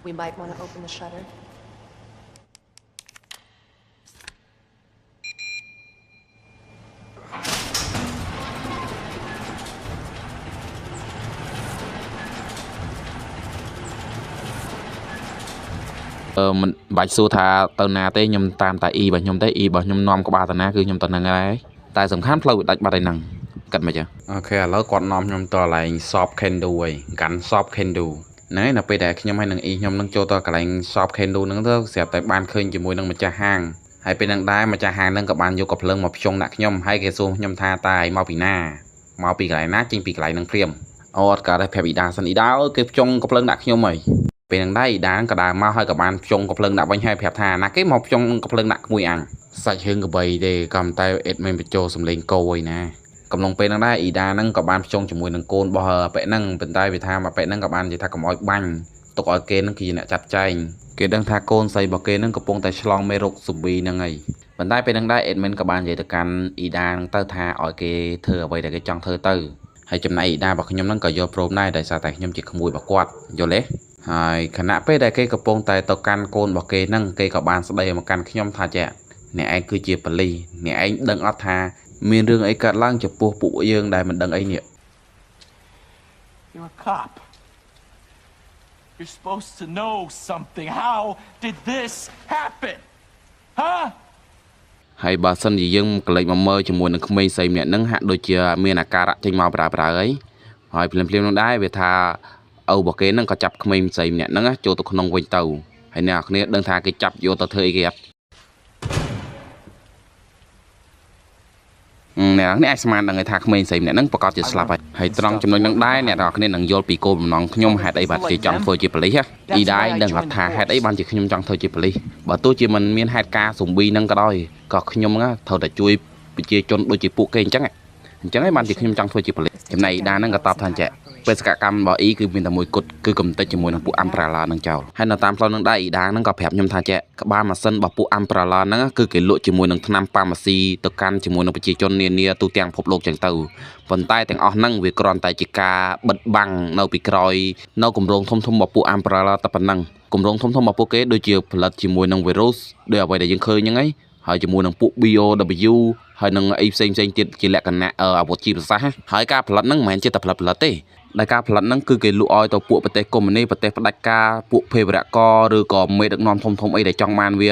We might want to open the shutter. Mình bạch xua thà tờ nào tới nhầm tam tại y bà nhầm tới y bà nhầm nom có ba tờ nào cứ nhầm tờ năng ấy tại sầm khám lâu đặt ba đây năng cật mày chưa ok lỡ còn nom nhầm tờ lại shop candle ấy gắn shop candle nãy là bây giờ nhầm hay năng y nhầm năng cho tờ cái lại shop candle năng thôi xẹp tại ban khơi chỉ mùi năng mà cha hàng hay bên năng đai mà cha hàng năng các bạn vô cặp lưng một trong nạc nhầm hay cái xu nhầm tha tài mau bị na mau bị lại nát trên bị lại năng phim ô cả đây phải bị đa sân ý đáo cái trong cặp lưng nạc nhầm màyเป็นอย่างได้ด้านกระดาษมาให้กับบ้านจงกับเพลิงดับไว้ให้แผลทานักcái một trongกับเพลิงดักมวยอังใส่เชิงกับใบเดกำไตเอ็ดเมนไปโจสำเร็จโกยนะกำลังเป็นอย่างได้อีด้านนั่งกับบ้านจงจมวยนังโกนบ่อไปนั่งเป็นไตไปทามาไปนั่งกับบ้านจะทากับอ้อยบังตกอ้อยเกนนั่งกี่เนี่ยจัดใจเกดังทาโกนใส่บ่อเกนนั่งกับปงแต่ฉลองเมรุกสุบีนั่งไงเป็นไตเป็นอย่างได้เอ็ดเมนกับบ้านจะตะการอีด้านเตอร์ทาอ้อยเกเธอไว้แต่ก็จังเธอเตอร์ให้จำนายอีด้าบอกขยมนั่งกับโยโปรได้แต่สาแต่ขยมจิตขโมยบอกกวาดโยเล่ហើយខណៈពេលដែលគេកំពុងតែទៅកាន់កូនរបស់គេហ្នឹងគេក៏បានស្ដីមកកាន់ខ្ញុំថាចាអ្នកឯងគឺជាប៉ូលីសអ្នកឯងដឹងអត់ថាមានរឿងអីកើតឡើងចំពោះពួកយើងដែលមិនដឹងអីនេះ You're a cop. You're supposed to know something. How did this happen? Huh? ហើយបើសិនជាយើងកលេចមកមើលជាមួយនឹងក្មេងស្រីម្នាក់ហ្នឹងហាក់ដូចជាមានអាការៈចេញមកប្រើអីហើយភ្លាមៗនោះដែរវាថាអូរបស់គេហ្នឹងក៏ចាប់ក្មេងស្រីម្នាក់ហ្នឹងចូលទៅក្នុងវិញទៅហើយអ្នកគ្នាដឹងថាគេចាប់យកទៅធ្វើអីគេអត់អ្នកនេះអាចស្មានដឹងថាក្មេងស្រីម្នាក់ហ្នឹងប្រកាសជាស្លាប់ហើយត្រង់ចំណុចហ្នឹងដែរអ្នកនរគ្នានឹងយល់ពីគោលបំណងខ្ញុំហេតុអីបានជាចង់ធ្វើជាប៉ូលីសអ៊ីដាយដឹងថាហេតុអីបានជាខ្ញុំចង់ធ្វើជាប៉ូលីសបើទោះជាមិនមានហេតុការស៊ុំប៊ីហ្នឹងក៏ដោយក៏ខ្ញុំហ្នឹងត្រូវតែជួយប្រជាជនដូចជាពួកគេអញ្ចឹងហើយបានជាខ្ញុំចង់ធ្វើជាប៉ូលីសចំណែកអ៊ីដាហ្នឹងក៏តបថាអញ្ចឹងបេសកកម្មរបស់អ៊ីគឺមានតែមួយគត់គឺកំទេចជាមួយនឹងពួក Umbrella នឹងចោលហើយនៅតាមផ្លូវនឹងដែរអ៊ីដាហ្នឹងក៏ប្រាប់ខ្ញុំថាចេះក្បាលម៉ាស៊ីនរបស់ពួក Umbrella ហ្នឹងគឺគេលក់ជាមួយនឹងថ្នាំប៉ាម៉ាស៊ីទៅកាន់ជាមួយនឹងប្រជាជននានាទូទាំងពិភពលោកចឹងទៅប៉ុន្តែទាំងអស់ហ្នឹងវាគ្រាន់តែជាការបិទបាំងនៅពីក្រោយនៅគម្រោងធំៗរបស់ពួក Umbrella តែប៉ុណ្ណឹងគម្រោងធំៗរបស់ពួកគេដូចជាផលិតជាមួយនឹង virus ដោយអ្វីដែលយើងឃើញហ្នឹងហើយជាមួយនឹងពួក BOW ហើយនឹងអីផ្សេងទៀតជាលក្ខណៈអាវុធជីវសាស្ត្រហើយការផលិតហ្នឹងមិនមែនជាតែផលិតទេដែលការផលិតហ្នឹងគឺគេលក់ឲ្យទៅពួកប្រទេសកុម្មុយនីប្រទេសផ្ដាច់ការពួកភេរវករឬក៏មេដឹកនាំធំអីដែលចង់បានវា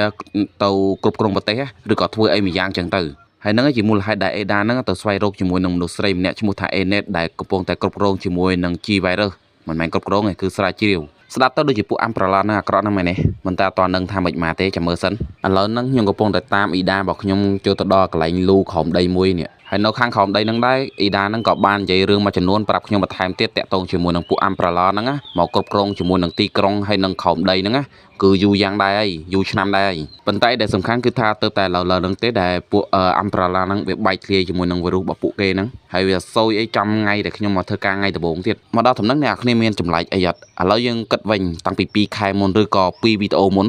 ទៅគ្រប់គ្រងប្រទេសឬក៏ធ្វើអីមួយយ៉ាងចឹងទៅហើយហ្នឹងជាមូលហេតុដែលអេដាហ្នឹងទៅស្វែងរកជាមួយនឹងមនុស្សស្រីម្នាក់ឈ្មោះថា Anet ដែលកំពុងតែគ្រប់គ្រងជាមួយនឹង G virus មិនមែនគ្រប់គ្រងទេគឺស្រាវជ្រាវ ស្ដាប់ទៅដូចជាពួកអាំប្រឡនហ្នឹងអាក្រក់ណាស់មែនទេមិនតែអត់ទាន់ដឹងថាមិនមកទេចាំមើលសិនឥឡូវហ្នឹងខ្ញុំកំពុងតែតាមអ៊ីដារបស់ខ្ញុំចូលទៅដល់កន្លែងលូក្រោមដីមួយនេះហើយនៅខាងក្រោមដីហ្នឹងដែរអ៊ីដាហ្នឹងក៏បាននិយាយរឿងមួយចំនួនប្រាប់ខ្ញុំបន្ថែមទៀតតាក់ទងជាមួយនឹងពួកអាំប្រឡនហ្នឹងមកគ្រប់គ្រងជាមួយនឹងទីក្រុងហើយនឹងក្រោមដីហ្នឹងគឺយូរយ៉ាងដែរហើយយូរឆ្នាំដែរហើយប៉ុន្តែដែលសំខាន់គឺថាទៅតែឡើយហ្នឹងទេដែលពួកអាំប្រឡនហ្នឹងវាបែកធ្លាយជាមួយនឹងវីរុសរបស់ពួកគេហ្នឹងហើយវាសួយអីចាំថ្ងៃដែលខ្ញុំមកធ្វើការថ្ងៃដំបូងទៀតមកដល់ដំណឹងអ្នកគ្នាមានចម្លែកអីអត់ឥឡូវយើងគិតវិញតាំងពី2ខែមុនឬក៏2វីដេអូមុន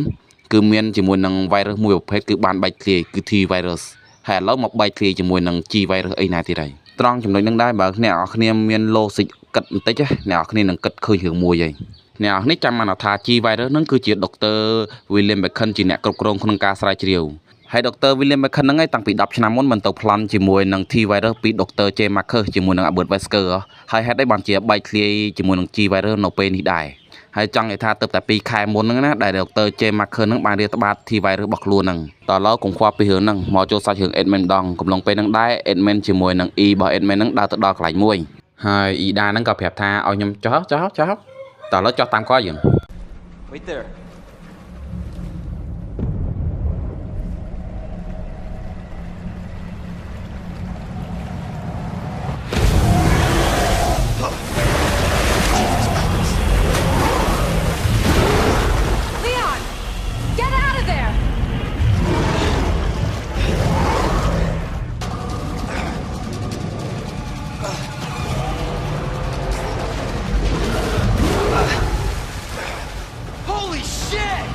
គឺមានជាមួយនឹង virus មួយប្រភេទគឺបានបែកធ្លាយគឺ T virus ហើយឥឡូវមកបែកធ្លាយជាមួយនឹង G virus អីណាទៀតហើយត្រង់ចំណុចហ្នឹងដែរបើអ្នកនរគ្នាមាន logic គិតបន្តិចអ្នកនរគ្នានឹងគិតឃើញរឿងមួយហើយអ្នកនរគ្នាចាំមកថា G virus ហ្នឹងគឺជាដុកទ័រ William Beckon ជាអ្នកគ្រប់គ្រងក្នុងការស្រាវជ្រាវហើយដុកទ័រ William Beckon ហ្នឹងឯងតាំងពី10ឆ្នាំមុនមិនទៅប្លន់ជាមួយនឹង T virus ពីដុកទ័រ J Marcus ជាមួយនឹង Albert Wesker ហើយហេតុអីបានជាបែកធ្លាយជាមួយនឹង G virus នៅពេលនេះដែរហើយចង់និយាយថាទៅតែ2ខែមុនហ្នឹងណាដែលដុកទ័រ J Marcus ហ្នឹងបានរាតត្បាត T virus របស់ខ្លួនហ្នឹងតើឡើយកុំខ្វល់ពីរឿងហ្នឹងមកចូលសាច់រឿង Edmund ដងកំឡុងពេលហ្នឹងដែរ Edmund ជាមួយនឹង E របស់ Edmund ហ្នឹងដើរទៅដល់កន្លែងមួយហើយ E ដាហ្នឹងក៏ប្រាប់ថាឲ្យខ្ញុំចោះតើឡើយចោះតាមគាត់យើង Wait there. Leon! Get out of there! Holy shit!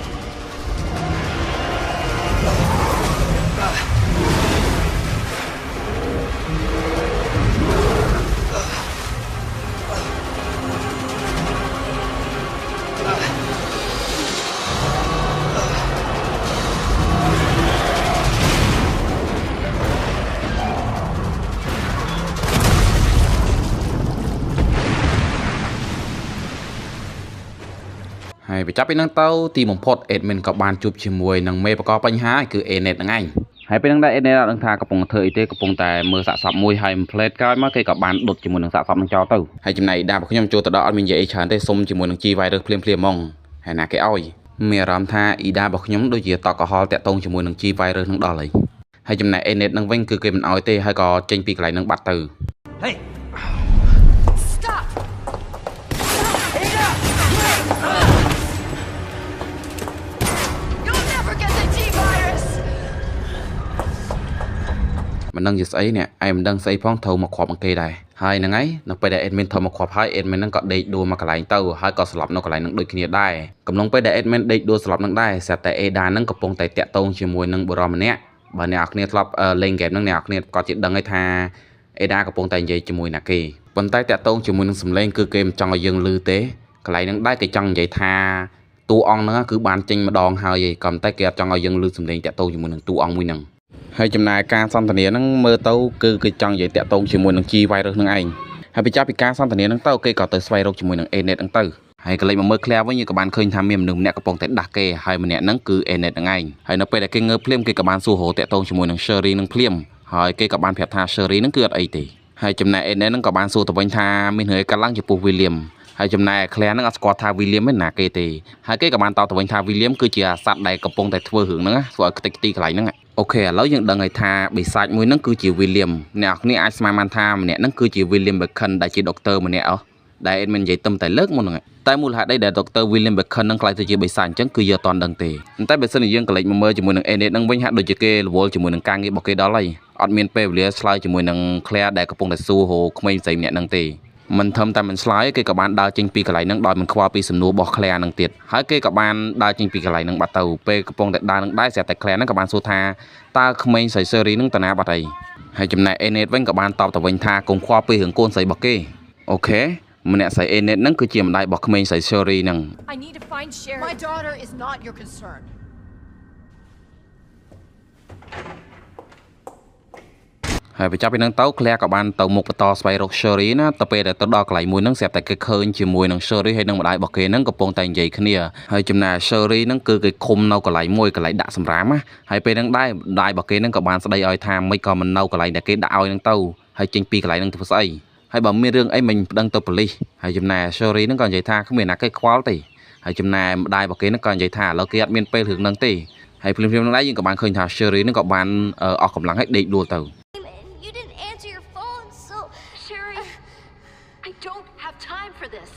ហើយបញ្ចប់ពីហ្នឹងទៅទីបំផុត Edmund ក៏បានជួបជាមួយនឹងមេបកបញ្ហាគឺ Anet ហ្នឹងឯងហើយពេលហ្នឹងដែរ Anet អត់ដឹងថាកំពុងធ្វើអីទេកំពុងតែមើលសាកសពមួយហើយ plate ក្រោយមកគេក៏បានដុតជាមួយនឹងសាកសពហ្នឹងចោលទៅហើយចំណែកដារបស់ខ្ញុំចូលទៅដល់អត់មាននិយាយអីច្រើនទេសុំជាមួយនឹង G virus ភ្លាមហ្មងហើយណាគេឲ្យមានអារម្មណ៍ថាអ៊ីដារបស់ខ្ញុំដូចជាតកហល់តាក់ទងជាមួយនឹង G virus ហ្នឹងដល់ហើយចំណែក Anet ហ្នឹងវិញគឺគេមិនឲ្យទេហើយក៏ចេញពីកន្លែងហ្នឹងបាត់ទៅ Hey! Stop! Ada! You'll never get the T-virus! មិនដឹងជាស្អីនេះឯងមិនដឹងស្អីផងត្រូវមកគ្រាប់អង្គគេដែរហើយហ្នឹងហើយនៅពេលដែល Edmund ត្រូវមកគ្រាប់ហើយ Edmund ហ្នឹងក៏ដេកដួលមកកន្លែងទៅហើយក៏ស្លាប់នៅកន្លែងហ្នឹងដូចគ្នាដែរកំឡុងពេលដែល Edmund ដេកដួលស្លាប់ហ្នឹងដែរស្រាប់តែ Ada ហ្នឹងកំពុងតែតាក់ទងជាមួយនឹងបុរសម្នាក់បើអ្នកនរគ្នាធ្លាប់លេងហ្គេមហ្នឹងអ្នកនរគ្នាក៏ជាដឹងហើយថា Ada កំពុងតែនិយាយជាមួយណាគេប៉ុន្តែតាក់ទងជាមួយនឹងសម្លេងគឺគេមិនចង់ឲ្យយើងឮទេកន្លែងហ្នឹងដែរគេចង់និយាយថាតួអង្គហ្នឹងគឺបានចេញម្ដងហើយឯងក៏តែគេអត់ចង់ឲ្យយើងឮសម្លេងតាក់ទងជាមួយនឹងតួអង្គមួយហ្នឹងហើយចំណាយការសន្ទនាហ្នឹងមើលទៅគឺគេចង់និយាយតាក់ទងជាមួយនឹង G virus ហ្នឹងឯងហើយបញ្ចប់ពីការសន្ទនាហ្នឹងទៅគេក៏ទៅស្វែងរកជាមួយនឹង Anet ហ្នឹងទៅហើយកន្លែងមកមើល Claire វិញយើងក៏បានឃើញថាមានមនុស្សម្នាក់កំពុងតែដាស់គេហើយម្នាក់ហ្នឹងគឺ Anet ហ្នឹងឯងហើយនៅពេលដែលគេងើបភ្លាមគេក៏បានសួរហៅតាក់ទងជាមួយនឹង Sherry ហ្នឹងភ្លាមហើយគេក៏បានប្រាប់ថា Sherry ហ្នឹងគឺអត់អីទេហើយចំណែក Anet ហ្នឹងក៏បានសួរទៅវិញថាមានរឿងអីកើតឡើងចំពោះ William ហើយចំណែក Claire ហ្នឹងអត់ស្គាល់ថា William ឯណាគេទេហើយគេក៏បានតបទៅវិញថា William គឺជាអាសត្វដែលកំពុងតែធ្វើរឿងហ្នឹងធ្វើឲ្យខ្ទេចខ្ទីកន្លែងហ្នឹងអូខេឥឡូវយើងដឹងហើយថាបិសាចមួយហ្នឹងគឺជា William អ្នកនរគ្នាអាចស្មានបានថាម្នាក់ហ្នឹងគឺជា William Beckon ដែលជាដុកទ័រម្នាក់ដែល Edmund និយាយតែលើកមុនហ្នឹងតែមូលហេតុអីដែលដុកទ័រ William Beckon ហ្នឹងខ្លាចទៅជាបិសាចអញ្ចឹងគឺយើងអត់ទាន់ដឹងទេតែបើសិនជាយើងកលេចមកមើលជាមួយនឹង Anet ហ្នឹងវិញហាក់ដូចជាគេរវល់ជាមួយនឹងការងាររបស់គេដល់ហើយអត់មានពេលវេលាឆ្លើយជាមួយនឹង Claire ដែលកំពុងតែសួរហៅក្មេងស្រីម្នាក់ហ្នឹងទេមិនធំតែមិនឆ្លើយគេក៏បានដើរចេញពីកន្លែងហ្នឹងដោយមិនខ្វល់ពីសំណួររបស់ Claire ហ្នឹងទៀតហើយគេក៏បានដើរចេញពីកន្លែងហ្នឹងបាត់ទៅពេលកំពុងតែដើរនឹងដែរស្រាប់តែ Claire ហ្នឹងក៏បានសួរថាតើក្មេងស្រី Sherry ហ្នឹងតាណាបាត់អីហើយចំណែក Anet វិញក៏បានតបទៅវិញថាកុំខ្វល់ពីរឿងកូនស្រីរបស់គេអូខេម្នាក់ស្រី Anet ហ្នឹងគឺជាម្ដាយរបស់ក្មេងស្រី Sherry ហ្នឹង I need to find Sherry. My daughter is not your concern. ហើយបញ្ចប់ពីហ្នឹងទៅ Claire ក៏បានទៅមុខបន្តស្វែងរក Sherry ណាទៅពេលដែលទៅដល់កន្លែងមួយហ្នឹងស្រាប់តែគេឃើញជាមួយនឹង Sherry ហើយនឹងម្ដាយរបស់គេហ្នឹងកំពុងតែនិយាយគ្នាហើយចំណែក Sherry ហ្នឹងគឺគេឃុំនៅកន្លែងមួយកន្លែងដាក់សម្រាមណាហើយពេលហ្នឹងដែរម្ដាយរបស់គេហ្នឹងក៏បានស្ដីឲ្យថាមិនក៏មិននៅកន្លែងដែលគេដាក់ឲ្យហ្នឹងទៅហើយចេញពីកន្លែងហ្នឹងធ្វើស្អីហើយបើមានរឿងអីមិនប្តឹងទៅប៉ូលីសហើយចំណែក Sherry ហ្នឹងក៏និយាយថាគ្មានណាគេខ្វល់ទេ ហើយចំណាយម្ដាយរបស់គេហ្នឹងក៏និយាយថាឥឡូវគេអត់មានពេលរឿងហ្នឹងទេហើយភ្លាមៗហ្នឹងដែរយើងក៏បានឃើញថា Sherry ហ្នឹងក៏បានអស់កម្លាំងហើយដេកដួលទៅ You didn't answer your phone, so... Sherry, I don't have time for this.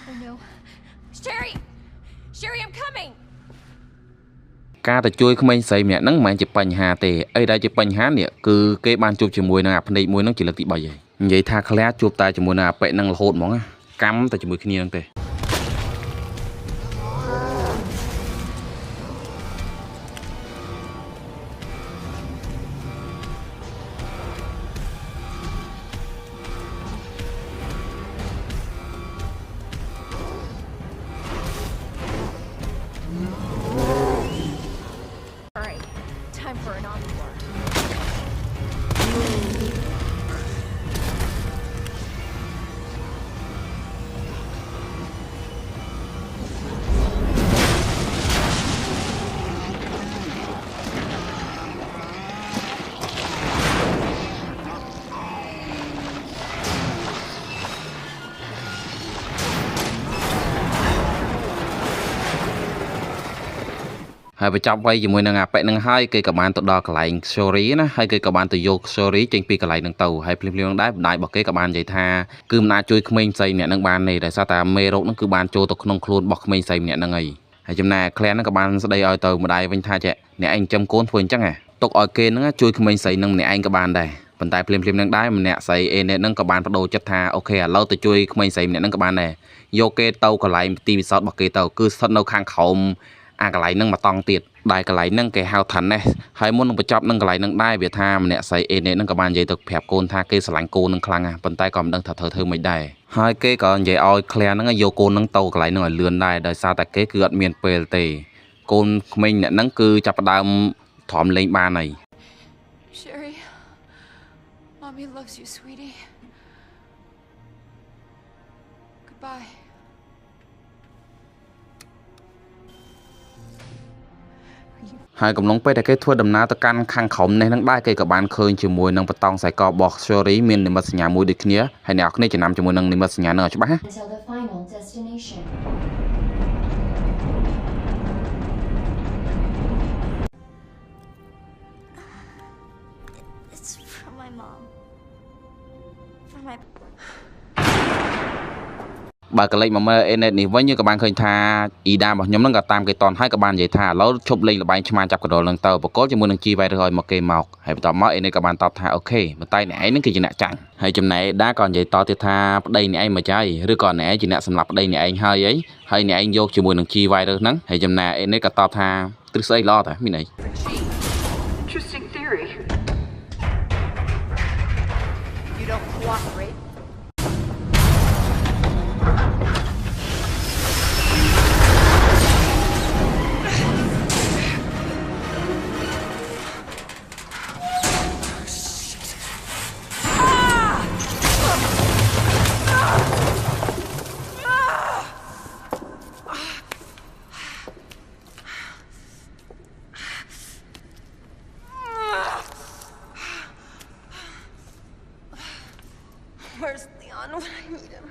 Oh no. Sherry! Sherry, I'm coming! ការទៅជួយក្មេងស្រីម្នាក់ហ្នឹងមិនមែនជាបញ្ហាទេអីដែលជាបញ្ហានេះគឺគេបានជួបជាមួយនឹងអាភ្នែកមួយហ្នឹងជាលើកទី3ហើយនិយាយថាក្លាជួបតែជាមួយនឹងអាប៉ិហ្នឹងរហូតហ្មងកម្មតែជាមួយគ្នាហ្នឹងទេ Alright, time for an encore. ហើយបញ្ចប់ໄວជាមួយនឹងអាប៉ិហ្នឹងហើយគេក៏បានទៅដល់កន្លែង Sherry ណាហើយគេក៏បានទៅយក Sherry ចេញពីកន្លែងហ្នឹងទៅហើយភ្លាមៗហ្នឹងដែរបណ្ដាយរបស់គេក៏បាននិយាយថាគឺមិនអាចជួយក្មេងស្រីម្នាក់ហ្នឹងបានទេដោយសារតែមេរោគហ្នឹងគឺបានចូលទៅក្នុងខ្លួនរបស់ក្មេងស្រីម្នាក់ហ្នឹងហើយចំណែក Claire ហ្នឹងក៏បានស្ដីឲ្យទៅម្ដាយវិញថាចេះអ្នកឯងចាំកូនធ្វើអញ្ចឹងទុកឲ្យគេហ្នឹងជួយក្មេងស្រីហ្នឹងម្នាក់ឯងក៏បានដែរប៉ុន្តែភ្លាមៗហ្នឹងដែរម្នាក់ស្រី Anet ហ្នឹងក៏បានបដូរចិត្តថាអូខេឥឡូវទៅជួយក្មេងស្រីម្នាក់ហ្នឹងក៏បានដែរយកគេទៅកន្លែងទីពិសោធន៍របស់គេទៅគឺស្ថិតនៅខាងក្រោមអាកន្លែងហ្នឹងមកតង់ទៀតដែលកន្លែងហ្នឹងគេហៅថា Nest ហើយមុននឹងបញ្ចប់នឹងកន្លែងហ្នឹងដែរវាថាម្នាក់ស្រី Anet ហ្នឹងក៏បាននិយាយទៅប្រាប់កូនថាគេស្រឡាញ់កូនហ្នឹងខ្លាំងណាស់ប៉ុន្តែក៏មិនដឹងថាត្រូវធ្វើមិនដែរហើយគេក៏និយាយឲ្យ Claire ហ្នឹងយកកូនហ្នឹងទៅកន្លែងហ្នឹងឲ្យលឿនដែរដោយសារតែគេគឺអត់មានពេលទេកូនក្មេងអ្នកហ្នឹងគឺចាប់ផ្ដើមធំលេងបានហើយ Sherry, Mommy loves you, sweetie. Goodbye. ហើយកំឡុងពេលដែលគេធ្វើដំណើរទៅកាន់ខាងក្រោមនេះនឹងដែរគេក៏បានឃើញជាមួយនឹងបតង់ខ្សែករបស់ Sherry មាននិមិត្តសញ្ញាមួយដូចគ្នាហើយអ្នកនរគ្នាចំណាំជាមួយនឹងនិមិត្តសញ្ញានឹងឲ្យច្បាស់ណា Until the final destination. It's from my mom. From my... បើកលេចមកមើល Anet នេះវិញយើងក៏បានឃើញថា Ida របស់ខ្ញុំហ្នឹងក៏តាមគេតន់ហើយក៏បាននិយាយថាឥឡូវឈប់លេងល្បែងឆ្មាចាប់កណ្ដុរហ្នឹងទៅបកគលជាមួយនឹង G-Virus ឲ្យមកគេមកហើយបន្ទាប់មក Anet ក៏បានតបថាអូខេប៉ុន្តែអ្នកឯងហ្នឹងគឺជាអ្នកចាញ់ហើយចំណែក Ida ក៏និយាយតទៀតថាប្តីអ្នកឯងមកចៃឬក៏អ្នកឯងជាអ្នកសម្លាប់ប្តីអ្នកឯងហើយអីហើយអ្នកឯងយកជាមួយនឹង G-Virus ហ្នឹងហើយចំណែក Anet ក៏តបថាទ្រឹស្ដីល្អតាមានអី Interesting theory. You don't cooperate? Where's Leon when I need him?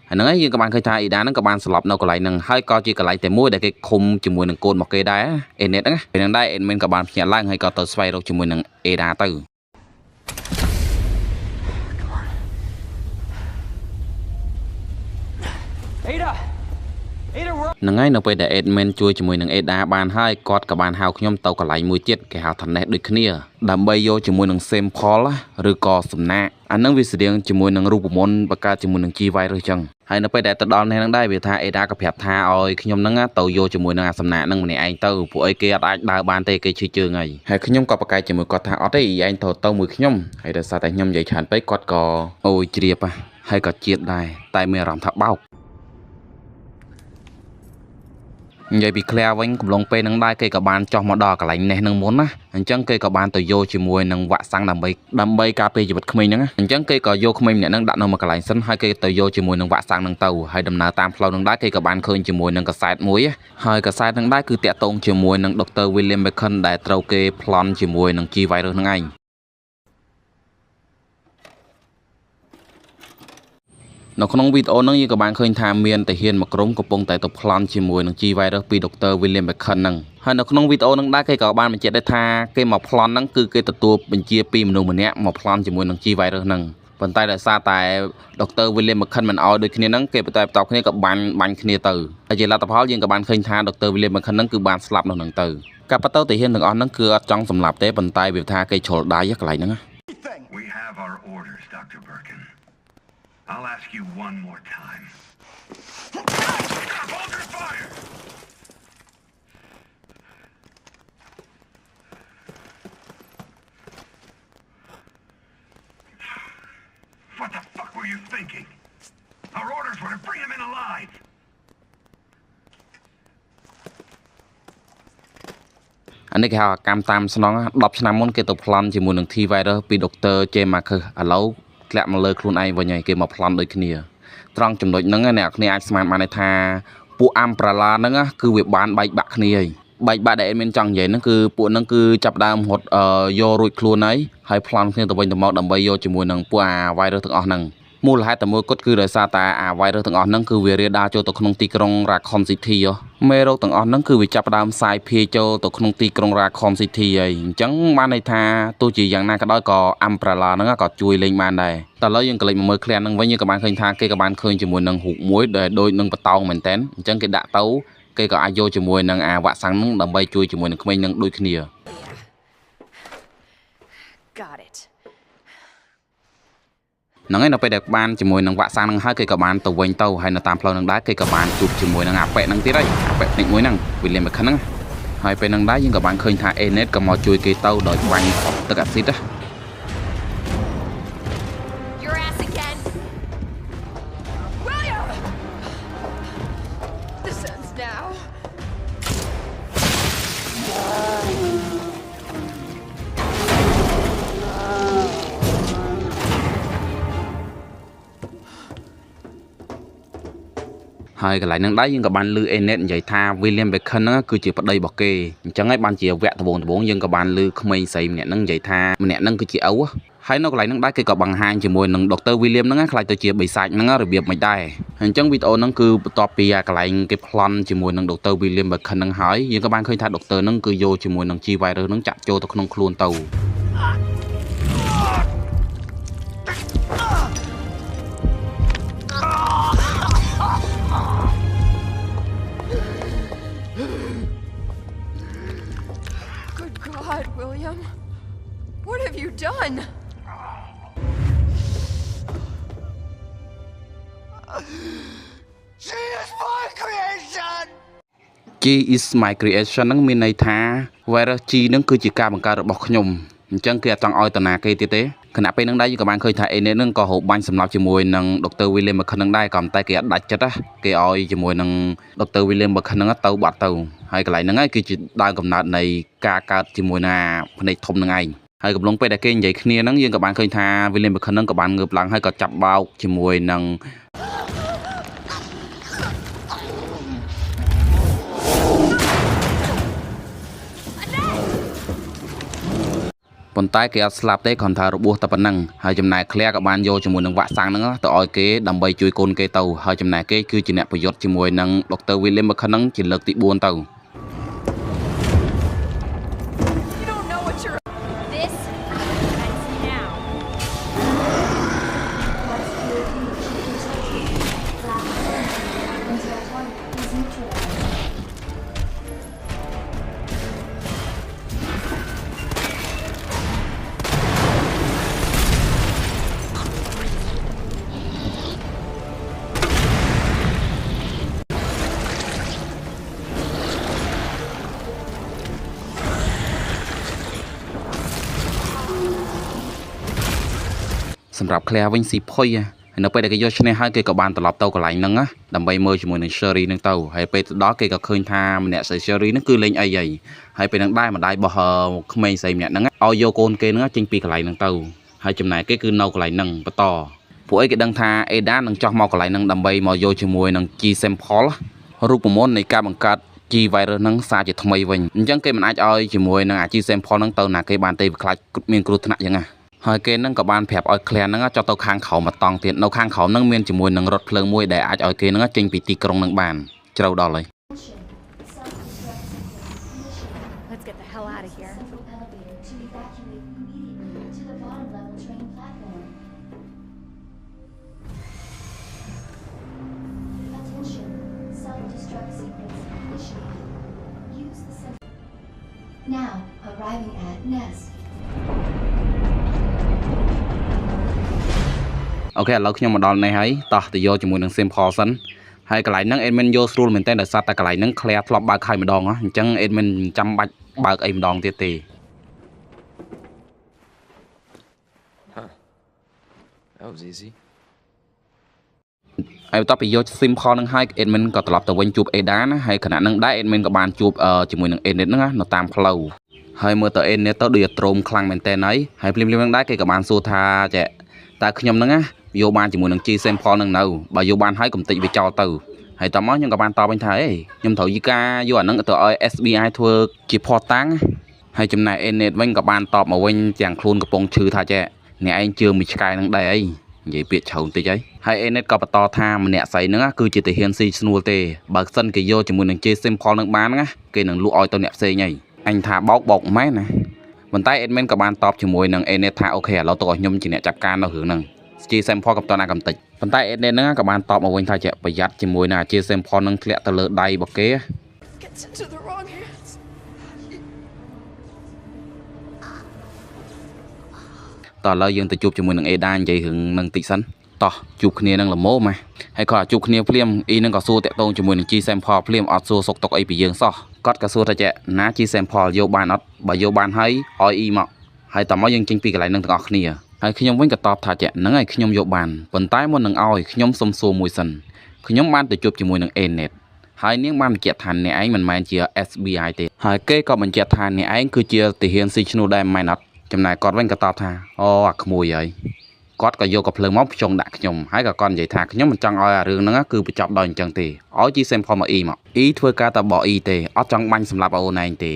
ហើយហ្នឹងហើយយើងក៏បានឃើញថា Ida ហ្នឹងក៏បានស្លាប់នៅកន្លែងហ្នឹងហើយក៏ជាកន្លែងតែមួយដែលគេឃុំជាមួយនឹងកូនរបស់គេដែរ Anet ហ្នឹងពេលហ្នឹងដែរ Admin ក៏បានភ្ញាក់ឡើងហើយក៏ទៅស្វែងរកជាមួយនឹង Ada ទៅ Ada! Ada, we're... ហ្នឹងហើយនៅពេលដែល Admin ជួយជាមួយនឹង Ada បានហើយគាត់ក៏បានហៅខ្ញុំទៅកន្លែងមួយទៀតគេហៅថា Nest ដូចគ្នាដើម្បីយកជាមួយនឹង sample ឬក៏សំណាកអាហ្នឹងវាស្រៀងជាមួយនឹងរូបមន្តបង្កើតជាមួយនឹង G-Virus ចឹងហើយនៅពេលដែលទៅដល់នេះហ្នឹងដែរវាថា Ada ក៏ប្រាប់ថាឲ្យខ្ញុំហ្នឹងទៅយកជាមួយនឹងអាសំណាកហ្នឹងម្នាក់ឯងទៅពួកអីគេអត់អាចដើរបានទេគេឈឺជើងហើយខ្ញុំក៏ប្រកែកជាមួយគាត់ថាអត់ទេឯងទៅមួយខ្ញុំហើយដោយសារតែខ្ញុំនិយាយច្រើនពេកគាត់ក៏អូយជ្រាបហើយក៏ជាតិដែរតែមានអារម្មណ៍ថាបោក និយាយពី Claire វិញកំឡុងពេលហ្នឹងដែរគេក៏បានចោះមកដល់កន្លែងនេះហ្នឹងមុនណាអញ្ចឹងគេក៏បានទៅយកជាមួយនឹងវ៉ាក់សាំងដើម្បីការពារជីវិតក្មេងហ្នឹងអញ្ចឹងគេក៏យកក្មេងម្នាក់ហ្នឹងដាក់នៅមួយកន្លែងសិនហើយគេទៅយកជាមួយនឹងវ៉ាក់សាំងហ្នឹងទៅហើយដំណើរតាមផ្លូវហ្នឹងដែរគេក៏បានឃើញជាមួយនឹងកាសែតមួយហើយកសែតហ្នឹងដែរគឺតាក់ទងជាមួយនឹង Dr. William Bacon ដែលត្រូវគេប្លន់ជាមួយនឹង G-Virus ហ្នឹងឯង នៅក្នុងវីដេអូហ្នឹងយើងក៏បានឃើញថាមានតាហ៊ានមួយក្រុមកំពុងតែទៅប្លន់ជាមួយនឹង G virus ពី Dr. William Beckon ហ្នឹងហើយនៅក្នុងវីដេអូហ្នឹងដែរគេក៏បានបញ្ជាក់ដែរថាគេមកប្លន់ហ្នឹងគឺគេទទួលបញ្ជាពីមនុស្សម្នាក់មកប្លន់ជាមួយនឹង G virus ហ្នឹងប៉ុន្តែដោយសារតែ Dr. William Beckon មិនអោយដូចគ្នាហ្នឹងគេបន្តតបគ្នាក៏បាញ់គ្នាទៅហើយជាលទ្ធផលយើងក៏បានឃើញថា Dr. William Beckon ហ្នឹងគឺបានស្លាប់នៅហ្នឹងទៅការប៉ះទៅតាហ៊ានទាំងអស់ហ្នឹងគឺអត់ចង់សម្លាប់ទេប៉ុន្តែវាថាគេជ្រុលដៃកន្លែងហ្នឹង We have our orders, Dr. Birkin. I'll ask you one more time. Hold your fire! What the fuck were you thinking? Our orders were to bring him in alive. អានេះគេហៅកម្មតាមស្នង10ឆ្នាំមុនគេទៅប្លន់ជាមួយនឹង T virus ពី Dr. James Marcus ឥឡូវធ្លាក់មកលើខ្លួនឯងវិញហើយគេមកប្លន់ដូចគ្នាត្រង់ចំណុចហ្នឹងអ្នកគ្នាអាចស្មានបានថាពួកអាំប្រាឡាហ្នឹងគឺវាបានបែកបាក់គ្នាហើយបែកបាក់ដែលមានចង់និយាយហ្នឹងគឺពួកហ្នឹងគឺចាប់ដើមរត់យករួចខ្លួនហើយប្លន់គ្នាទៅវិញទៅមកដើម្បីយកជាមួយនឹងពួកអា virus ទាំងអស់ហ្នឹងមូលហេតុតែមួយគត់គឺដោយសារតែអា virus ទាំងអស់ហ្នឹងគឺវារាលដាលចូលទៅក្នុងទីក្រុង Raccoon City មេរោគទាំងអស់ហ្នឹងគឺវាចាប់ផ្ដើមផ្សាយភាយចូលទៅក្នុងទីក្រុង Raccoon City ហើយអញ្ចឹងបានន័យថាទោះជាយ៉ាងណាក៏ដោយក៏ Umbrella ហ្នឹងក៏ជួយលេងបានដែរតែឥឡូវយើងក៏លេចមកមើលឃ្លានហ្នឹងវិញយើងក៏បានឃើញថាគេក៏បានឃើញជាមួយនឹងរូបមួយដែលដូចនឹងបតោងមែនតើអញ្ចឹងគេដាក់ទៅគេក៏អាចយកជាមួយនឹងអាវ៉ាក់សាំងហ្នឹងដើម្បីជួយជាមួយនឹងក្មេងនឹងដូចគ្នា Got it. ហ្នឹងហើយនៅពេលដែលបានជាមួយនឹងវ៉ាក់សាំងហ្នឹងហើយគេក៏បានទៅវិញទៅហើយនៅតាមផ្លូវហ្នឹងដែរគេក៏បានជួបជាមួយនឹងអាប៉ែហ្នឹងទៀតហើយអាប៉ែភ្នែកមួយហ្នឹង William Beckon ហ្នឹងហើយពេលហ្នឹងដែរយើងក៏បានឃើញថា Enet ក៏មកជួយគេទៅដោយបាញ់ទឹកអាស៊ីត Your ass again. William! This ends now. ហើយកន្លែងហ្នឹងដែរយើងក៏បានឮ Enet និយាយថា William Beckon ហ្នឹងគឺជាប្តីរបស់គេអញ្ចឹងហើយបានជាវគ្គដំបូងយើងក៏បានឮក្មេងស្រីម្នាក់ហ្នឹងនិយាយថាម្នាក់ហ្នឹងគឺជាឪហើយនៅកន្លែងហ្នឹងដែរគេក៏បង្ហាញជាមួយនឹង Dr. William ហ្នឹងខ្លាចទៅជាបិសាចហ្នឹងរបៀបមិនដែរអញ្ចឹងវីដេអូហ្នឹងគឺបន្ទាប់ពីកន្លែងគេប្លន់ជាមួយនឹង Dr. William Beckon ហ្នឹងហើយយើងក៏បានឃើញថា Dr. ហ្នឹងគឺយកជាមួយនឹង G virus ហ្នឹងចាក់ចូលទៅក្នុងខ្លួនទៅ Good God, William. What have you done? She is my creation! G is my creation ហ្នឹងមានន័យថា virus G ហ្នឹងគឺជាការបង្កើតរបស់ខ្ញុំអញ្ចឹងគេអត់ចង់ឲ្យតាណាគេទៀតទេខណៈពេលហ្នឹងដែរយើងក៏បានឃើញថា Enet ហ្នឹងក៏ហូបបាញ់សម្លាប់ជាមួយនឹង Dr. William Beckon ហ្នឹងដែរក៏តែគេអត់ដាច់ចិត្តគេឲ្យជាមួយនឹង Dr. William Beckon ហ្នឹងទៅបាត់ទៅហើយកន្លែងហ្នឹងហើយគឺជាដើមកំណើតនៃការកើតជាមួយនឹងភ្នែកធំហ្នឹងឯងហើយកំឡុងពេលដែលគេនិយាយគ្នាហ្នឹងយើងក៏បានឃើញថា William Beckon ហ្នឹងក៏បានងើបឡើងហើយក៏ចាប់បោកជាមួយនឹងប៉ុន្តែគេអត់ស្លាប់ទេគ្រាន់តែរបួសតែប៉ុណ្ណឹងហើយចំណែក Claire ក៏បានយកជាមួយនឹងវ៉ាក់សាំងហ្នឹងទៅឲ្យគេដើម្បីជួយកូនគេទៅហើយចំណែកគេគឺជាអ្នកប្រយុទ្ធជាមួយនឹង Dr. William Beckon ហ្នឹងជាលើកទី4ទៅ You don't know what you're. This ends now.សម្រាប់ Claire វិញស៊ីផុយហើយនៅពេលដែលគេយកឈ្នះហើយគេក៏បានត្រឡប់ទៅកន្លែងហ្នឹងដើម្បីមើលជាមួយនឹង Sherry ហ្នឹងទៅហើយពេលទៅដល់គេក៏ឃើញថាម្នាក់ស្រី Sherry ហ្នឹងគឺលេងអីហើយពេលហ្នឹងដែរម្ដាយរបស់ក្មេងស្រីម្នាក់ហ្នឹងឲ្យយកកូនគេហ្នឹងចេញពីកន្លែងហ្នឹងទៅហើយចំណែកគេគឺនៅកន្លែងហ្នឹងបន្តពួកឯងគេដឹងថា Ada នឹងចោះមកកន្លែងហ្នឹងដើម្បីមកយកជាមួយនឹង G sample រូបមន្តនៃការបង្កើត G virus ហ្នឹងសារជាថ្មីវិញអញ្ចឹងគេមិនអាចឲ្យជាមួយនឹងអា G sample ហ្នឹងទៅណាគេបានទេវាខ្លាចមានគ្រោះថ្នាក់អញ្ចឹង ហើយគេនឹងក៏បានប្រាប់ឲ្យក្លៀនហ្នឹងចុះទៅខាងខោមកតង់ទៀតនៅខាងខោហ្នឹងមានជាមួយនឹងរថភ្លើងមួយដែលអាចឲ្យគេហ្នឹងចេញពីទីក្រុងហ្នឹងបានជ្រៅដល់ហើយ Let's get the hell out of here. Elevator to evacuate immediately to the bottom level train platform. Attention, self-destruct sequence initiated. Use the Now, arriving at Nest. អូខេឥឡូវខ្ញុំមកដល់នេះហើយតោះទៅយកជាមួយនឹង Simple សិនហើយកន្លែងហ្នឹង admin យកស្រួលមែនតើដោយសារតែកន្លែងហ្នឹង clear ធ្លាប់បើកហើយម្ដងអញ្ចឹង admin មិនចាំបាច់បើកអីម្ដងទៀតទេ That was easy. ហើយបន្ទាប់ពីយក Simple ហ្នឹងហើយ admin ក៏ត្រឡប់ទៅវិញជួប Ada ណាហើយខណៈហ្នឹងដែរ admin ក៏បានជួបជាមួយនឹង Enid ហ្នឹងនៅតាមផ្លូវហើយមើលទៅ Enid ទៅដូចត្រោមខ្លាំងមែនតើហើយភ្លាមៗហ្នឹងដែរគេក៏បានសួរថាចេះតើខ្ញុំហ្នឹងណាយកបានជាមួយនឹង G Simple ហ្នឹងនៅបើយកបានហើយកុំតិចវាចោលទៅហើយតោះមកខ្ញុំក៏បានតបវិញថាអេខ្ញុំត្រូវយីការយកអាហ្នឹងទៅឲ្យ SBI ធ្វើជាផតតាំងហើយចំណែក Enid វិញក៏បានតបមកវិញទាំងខ្លួនកំពុងឈឺថាចេះអ្នកឯងជឿមួយឆ្កែហ្នឹងដែរអីនិយាយពាក្យច្រៅបន្តិចហើយ Enid ក៏បន្តថាម្នាក់ស្រីហ្នឹងគឺជាទាហានស៊ីស្នួលទេបើសិនគេយកជាមួយនឹង J Simple ហ្នឹងបានណាគេនឹងលក់ឲ្យទៅអ្នកផ្សេងហើយអញថាបោកមែនណាប៉ុន្តែ admin ក៏បានតបជាមួយនឹង Enid ថាអូខេឥឡូវទៅឲ្យខ្ញុំជាអ្នកចាត់ការនៅរឿងហ្នឹង J Simple ក៏បន្តណាកំតិចប៉ុន្តែ Enid ហ្នឹងក៏បានតបមកវិញថាជាប្រយ័ត្នជាមួយនឹង J Simple ហ្នឹងធ្លាក់ទៅលើដៃរបស់គេ Gets into the wrong hands. តោះឥឡូវយើងទៅជួបជាមួយនឹង Ada និយាយរឿងនឹងតិចសិនតោះជួបគ្នានឹងល្មមហ៎ហើយគាត់ជួបគ្នាភ្លាមអ៊ីនឹងក៏សួរតាក់ទងជាមួយនឹង G Simple ភ្លាមអត់សួរសុកទុកអីពីយើងសោះគាត់ក៏សួរថាចេះណា G Simple យកបានអត់បើយកបានហើយឲ្យអ៊ីមកហើយតោះមកយើងចេញពីកន្លែងនឹងទាំងអស់គ្នាហើយខ្ញុំវិញក៏តបថាចេះហ្នឹងហើយខ្ញុំយកបានប៉ុន្តែមុននឹងឲ្យខ្ញុំសុំសួរមួយសិនខ្ញុំបានទៅជួបជាមួយនឹង Enid ហើយនាងបានបញ្ជាក់ថាអ្នកឯងមិនមែនជា SBI ទេហើយគេក៏បញ្ជាក់ថាអ្នកឯងគឺជាទាហានស៊ីឈ្នួលដែរមិនមែនអត់ចំណែកគាត់វិញក៏តបថាអូអាក្មួយហើយគាត់ក៏យកកាភ្លើងមកភ្ជង់ដាក់ខ្ញុំហើយក៏គាត់និយាយថាខ្ញុំមិនចង់ឲ្យអារឿងហ្នឹងគឺបញ្ចប់ដោយអញ្ចឹងទេឲ្យ G Simple មកអ៊ីមកអ៊ីធ្វើការតែបកអ៊ីទេអត់ចង់បាញ់សម្លាប់អូនឯងទេ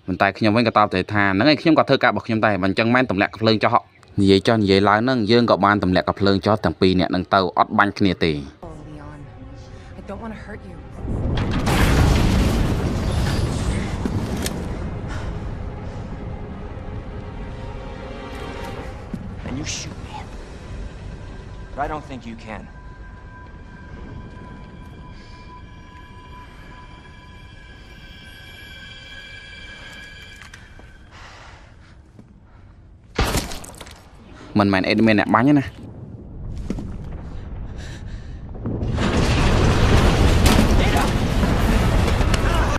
ប៉ុន្តែខ្ញុំវិញក៏តបទៅថាហ្នឹងឯងខ្ញុំក៏ធ្វើការរបស់ខ្ញុំដែរមិនអញ្ចឹងមែនទម្លាក់កាភ្លើងចោះនិយាយចោះនិយាយឡើងហ្នឹងយើងក៏បានទម្លាក់កាភ្លើងចោះទាំងពីរនាក់ហ្នឹងទៅអត់បាញ់គ្នាទេ Leon, I don't want to hurt you. And you shoot me. But I don't think you can. Mình màn admin nè bắn nhá nè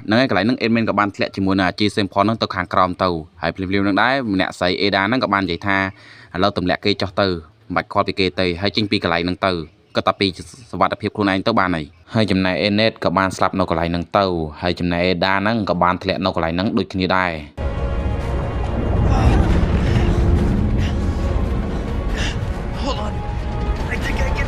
nó cái lại nó admin các bạn lẹ chỉ muốn là chia xem phone nó tao hàng crom tàu hay phim nó đái nè xây Ada nó các bạn vậy tha lâu tầm lẹ cây cho từ bạch kho bị kê tây hay chính pi cái lại nâng từ có tập pi vật hiệp khuôn anh tới bàn này hay chấm này Enid các bạn slap nó cái lại nâng tàu hay chấm này Ada nó các bạn lẹ nó cái lại nâng đôi như đai Hold on. I think I can.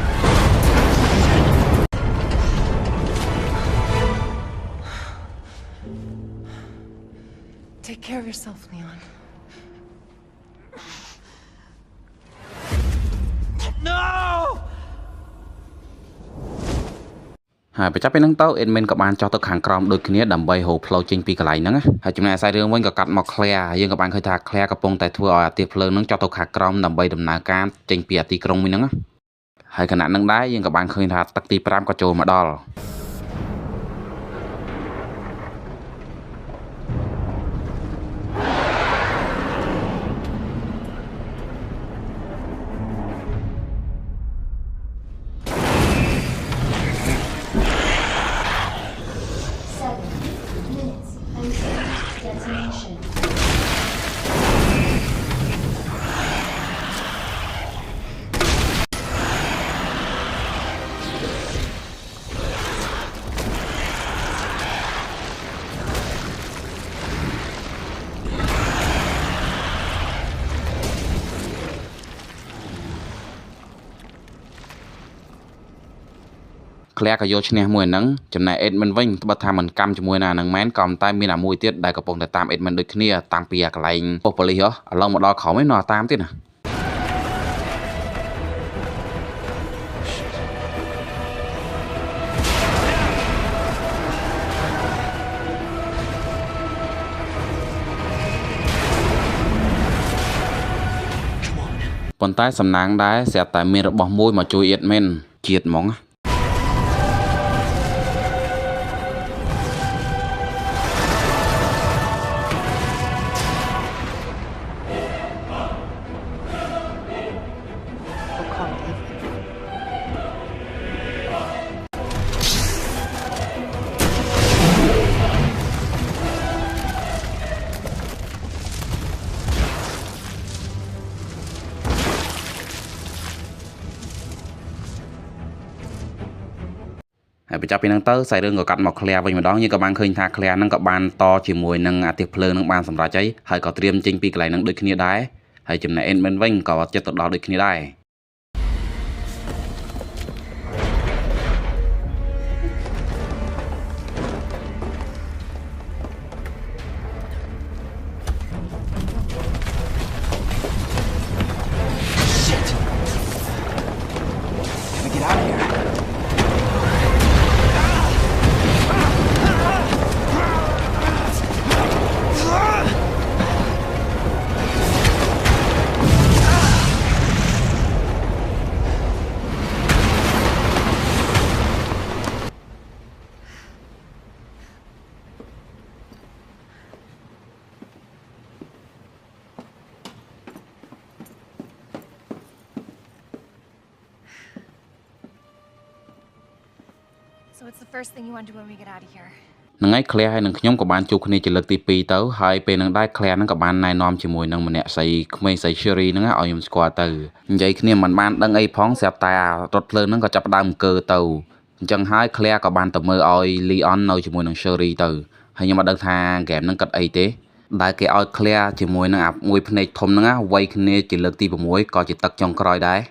Take care of yourself, Leon. No! ហើយបញ្ចប់ពីហ្នឹងទៅ admin ក៏បានចោះទៅខាងក្រោមដូចគ្នាដើម្បីហៅផ្លូវចេញពីកន្លែងហ្នឹងហើយចំណែកខ្សែរឿងវិញក៏កាត់មក Claire យើងក៏បានឃើញថា Claire កំពុងតែធ្វើឲ្យអាទិភ្លើងហ្នឹងចោះទៅខាងក្រោមដើម្បីដំណើរការចេញពីអាទីក្រុងមួយហ្នឹងហើយខណៈហ្នឹងដែរយើងក៏បានឃើញថាទឹកទី5ក៏ចូលមកដល់ 7 minutes until detonation. Claire ក៏យកឈ្នះមួយហ្នឹងចំណែក admin វិញត្បិតថាមិនកម្មជាមួយណានឹងមែនក៏តែមានអាមួយទៀតដែលកំពុងតែតាម admin ដូចគ្នាតាំងពីអាកន្លែងប៉ុស្តិ៍ប៉ូលីសឥឡូវមកដល់ក្រោមឯងនៅតាមទៀតណា ប៉ុន្តែសំណាងដែរស្រាប់តែមានរបស់មួយមកជួយអ៊ីតមែនជាតិហ្មង ហើយបញ្ចប់ពីហ្នឹងទៅសាច់រឿងក៏កាត់មកឃ្លាវិញម្ដងយើងក៏បានឃើញថាឃ្លាហ្នឹងក៏បានតជាមួយនឹងអាទិភ្លើងហ្នឹងបានសម្រេចហើយក៏ត្រៀមចេញពីកន្លែងហ្នឹងដូចគ្នាដែរហើយចំណែក Endman វិញក៏ចិត្តទៅដល់ដូចគ្នាដែរ So what's the first thing you want to do when we get out of here? ហ្នឹងហើយឃ្លាហើយនឹងខ្ញុំក៏បានជួបគ្នាជាលើកទី 2 ទៅហើយពេលហ្នឹងដែរឃ្លាហ្នឹងក៏បានណែនាំជាមួយនឹងម្នាក់ស្រីក្មេងស្រី Sherry ហ្នឹងឲ្យខ្ញុំស្គាល់ទៅនិយាយគ្នាមិនបានដឹងអីផងស្រាប់តែរថភ្លើងហ្នឹងក៏ចាប់ផ្ដើមអង្គើទៅអញ្ចឹងហើយឃ្លាក៏បានទៅមើលឲ្យ Leon នៅជាមួយនឹង Sherry ទៅហើយខ្ញុំអត់ដឹងថាហ្គេមហ្នឹងគិតអីទេដែលគេឲ្យឃ្លាជាមួយនឹងអាមួយភ្នែកធំហ្នឹងវាយគ្នាជាលើកទី 6 ក៏ជាទឹកចុងក្រោយដែរ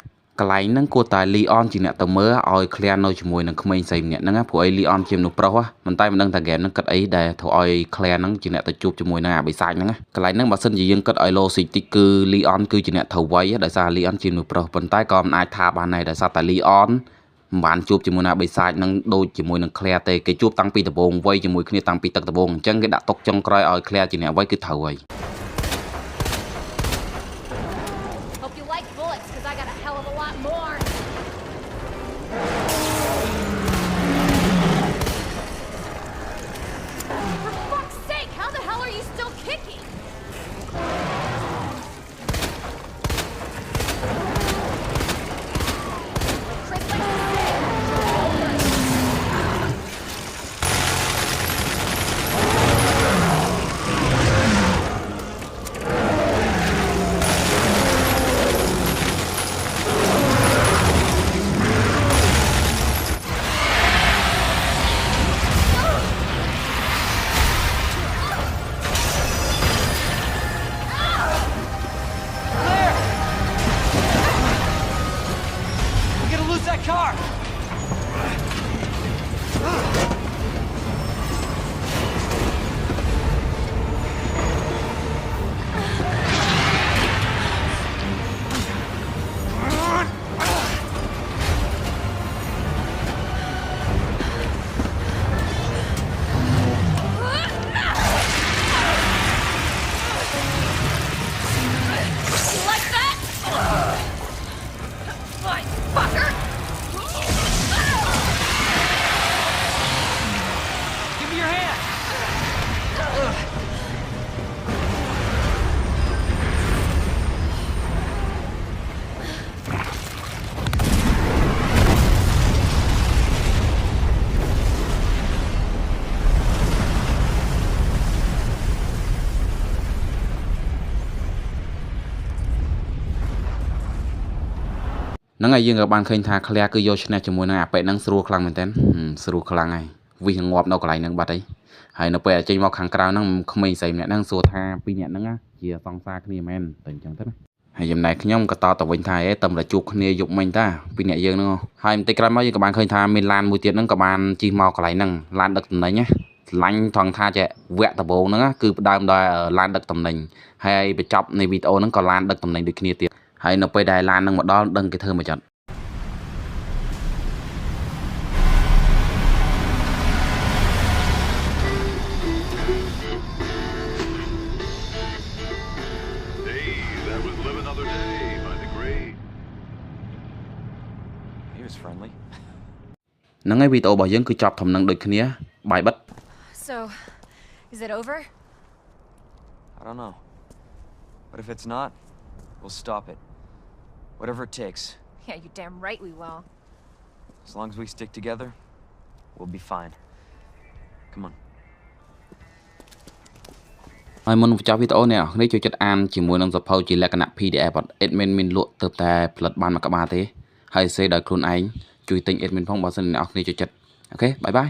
កន្លែងហ្នឹងគួរតែ Leon ជាអ្នកទៅមើលឲ្យឃ្លានៅជាមួយនឹងក្មេងស្រីម្នាក់ហ្នឹងព្រោះអី Leon ជាមនុស្សប្រុសមិនតែមិនដឹងថាហ្គេមហ្នឹងគិតអីដែលធ្វើឲ្យឃ្លាហ្នឹងជាអ្នកទៅជួបជាមួយនឹងអាបិសាចហ្នឹងកន្លែងហ្នឹងបើសិនជាយើងគិតឲ្យ logic តិចគឺ Leon គឺជាអ្នកត្រូវវាយដោយសារ Leon ជាមនុស្សប្រុសប៉ុន្តែក៏មិនអាចថាបានដែរដោយសារតែ Leon មិនបានជួបជាមួយនឹងអាបិសាចហ្នឹងដូចជាមួយនឹងឃ្លាទេគេជួបតាំងពីដំបូងវាយជាមួយគ្នាតាំងពីទឹកដំបូងអញ្ចឹងគេដាក់ទុកចុងក្រោយឲ្យឃ្លាជាអ្នកវាយគឺត្រូវហើយ Hope you like bullets, because I got a hell of a lot more. For fuck's sake, how the hell are you still kicking? Chris likes to say, We're gonna lose that car! you like that? Fine, fucker! Give me your hand!ហ្នឹងហើយយើងក៏បានឃើញថាឃ្លាគឺយកឈ្នះជាមួយនឹងអាប៉ែហ្នឹងស្រួលខ្លាំងមែនតើស្រួលខ្លាំងហើយវិសងាប់នៅកន្លែងហ្នឹងបាត់ហើយនៅពេលចេញមកខាងក្រៅហ្នឹងក្មេងស្រីម្នាក់ហ្នឹងសួរថាពីរនាក់ហ្នឹងជាសង្សារគ្នាមែនតែអញ្ចឹងទៅណាហើយចំណែកខ្ញុំក៏តទៅវិញថាតែតែជួបគ្នាយប់មិញតាពីរនាក់យើងហ្នឹងហើយបន្តិចក្រោយមកយើងក៏បានឃើញថាមានឡានមួយទៀតហ្នឹងក៏បានជិះមកកន្លែងហ្នឹងឡានដឹកទំនិញណាឆ្លាញ់ថងថាជាវគ្គដំបូងហ្នឹងគឺផ្ដើមដោយឡានដឹកទំនិញហើយបញ្ចប់នៃវីដេអូហ្នឹងក៏ឡានដឹកទំនិញដូចគ្នាទៀតហើយនៅពេលដែលឡានហ្នឹងមកដល់ដឹងគេធ្វើមកចត់ Hey, that was Live Another Day by The Grave. ហ្នឹងហើយវីដេអូរបស់យើងគឺចប់ធំនឹងដូចគ្នាបាយបិទ So, is it over? I don't know. But if it's not, we'll stop it. Whatever it takes. Yeah, you're damn right we will. As long as we stick together, we'll be fine. Come on. ហើយមុនបញ្ចប់វីដេអូនេះអ្នកចូលចិត្តអានជាមួយនឹងសភៅជាលក្ខណៈ PDF អត់ admin មានលក់ទៅតែផលិតបានមួយក្បាលទេហើយសេដោយខ្លួនឯងជួយទិញ admin ផងបើសិនអ្នកនរគ្នាចូលចិត្តអូខេបាយបាយ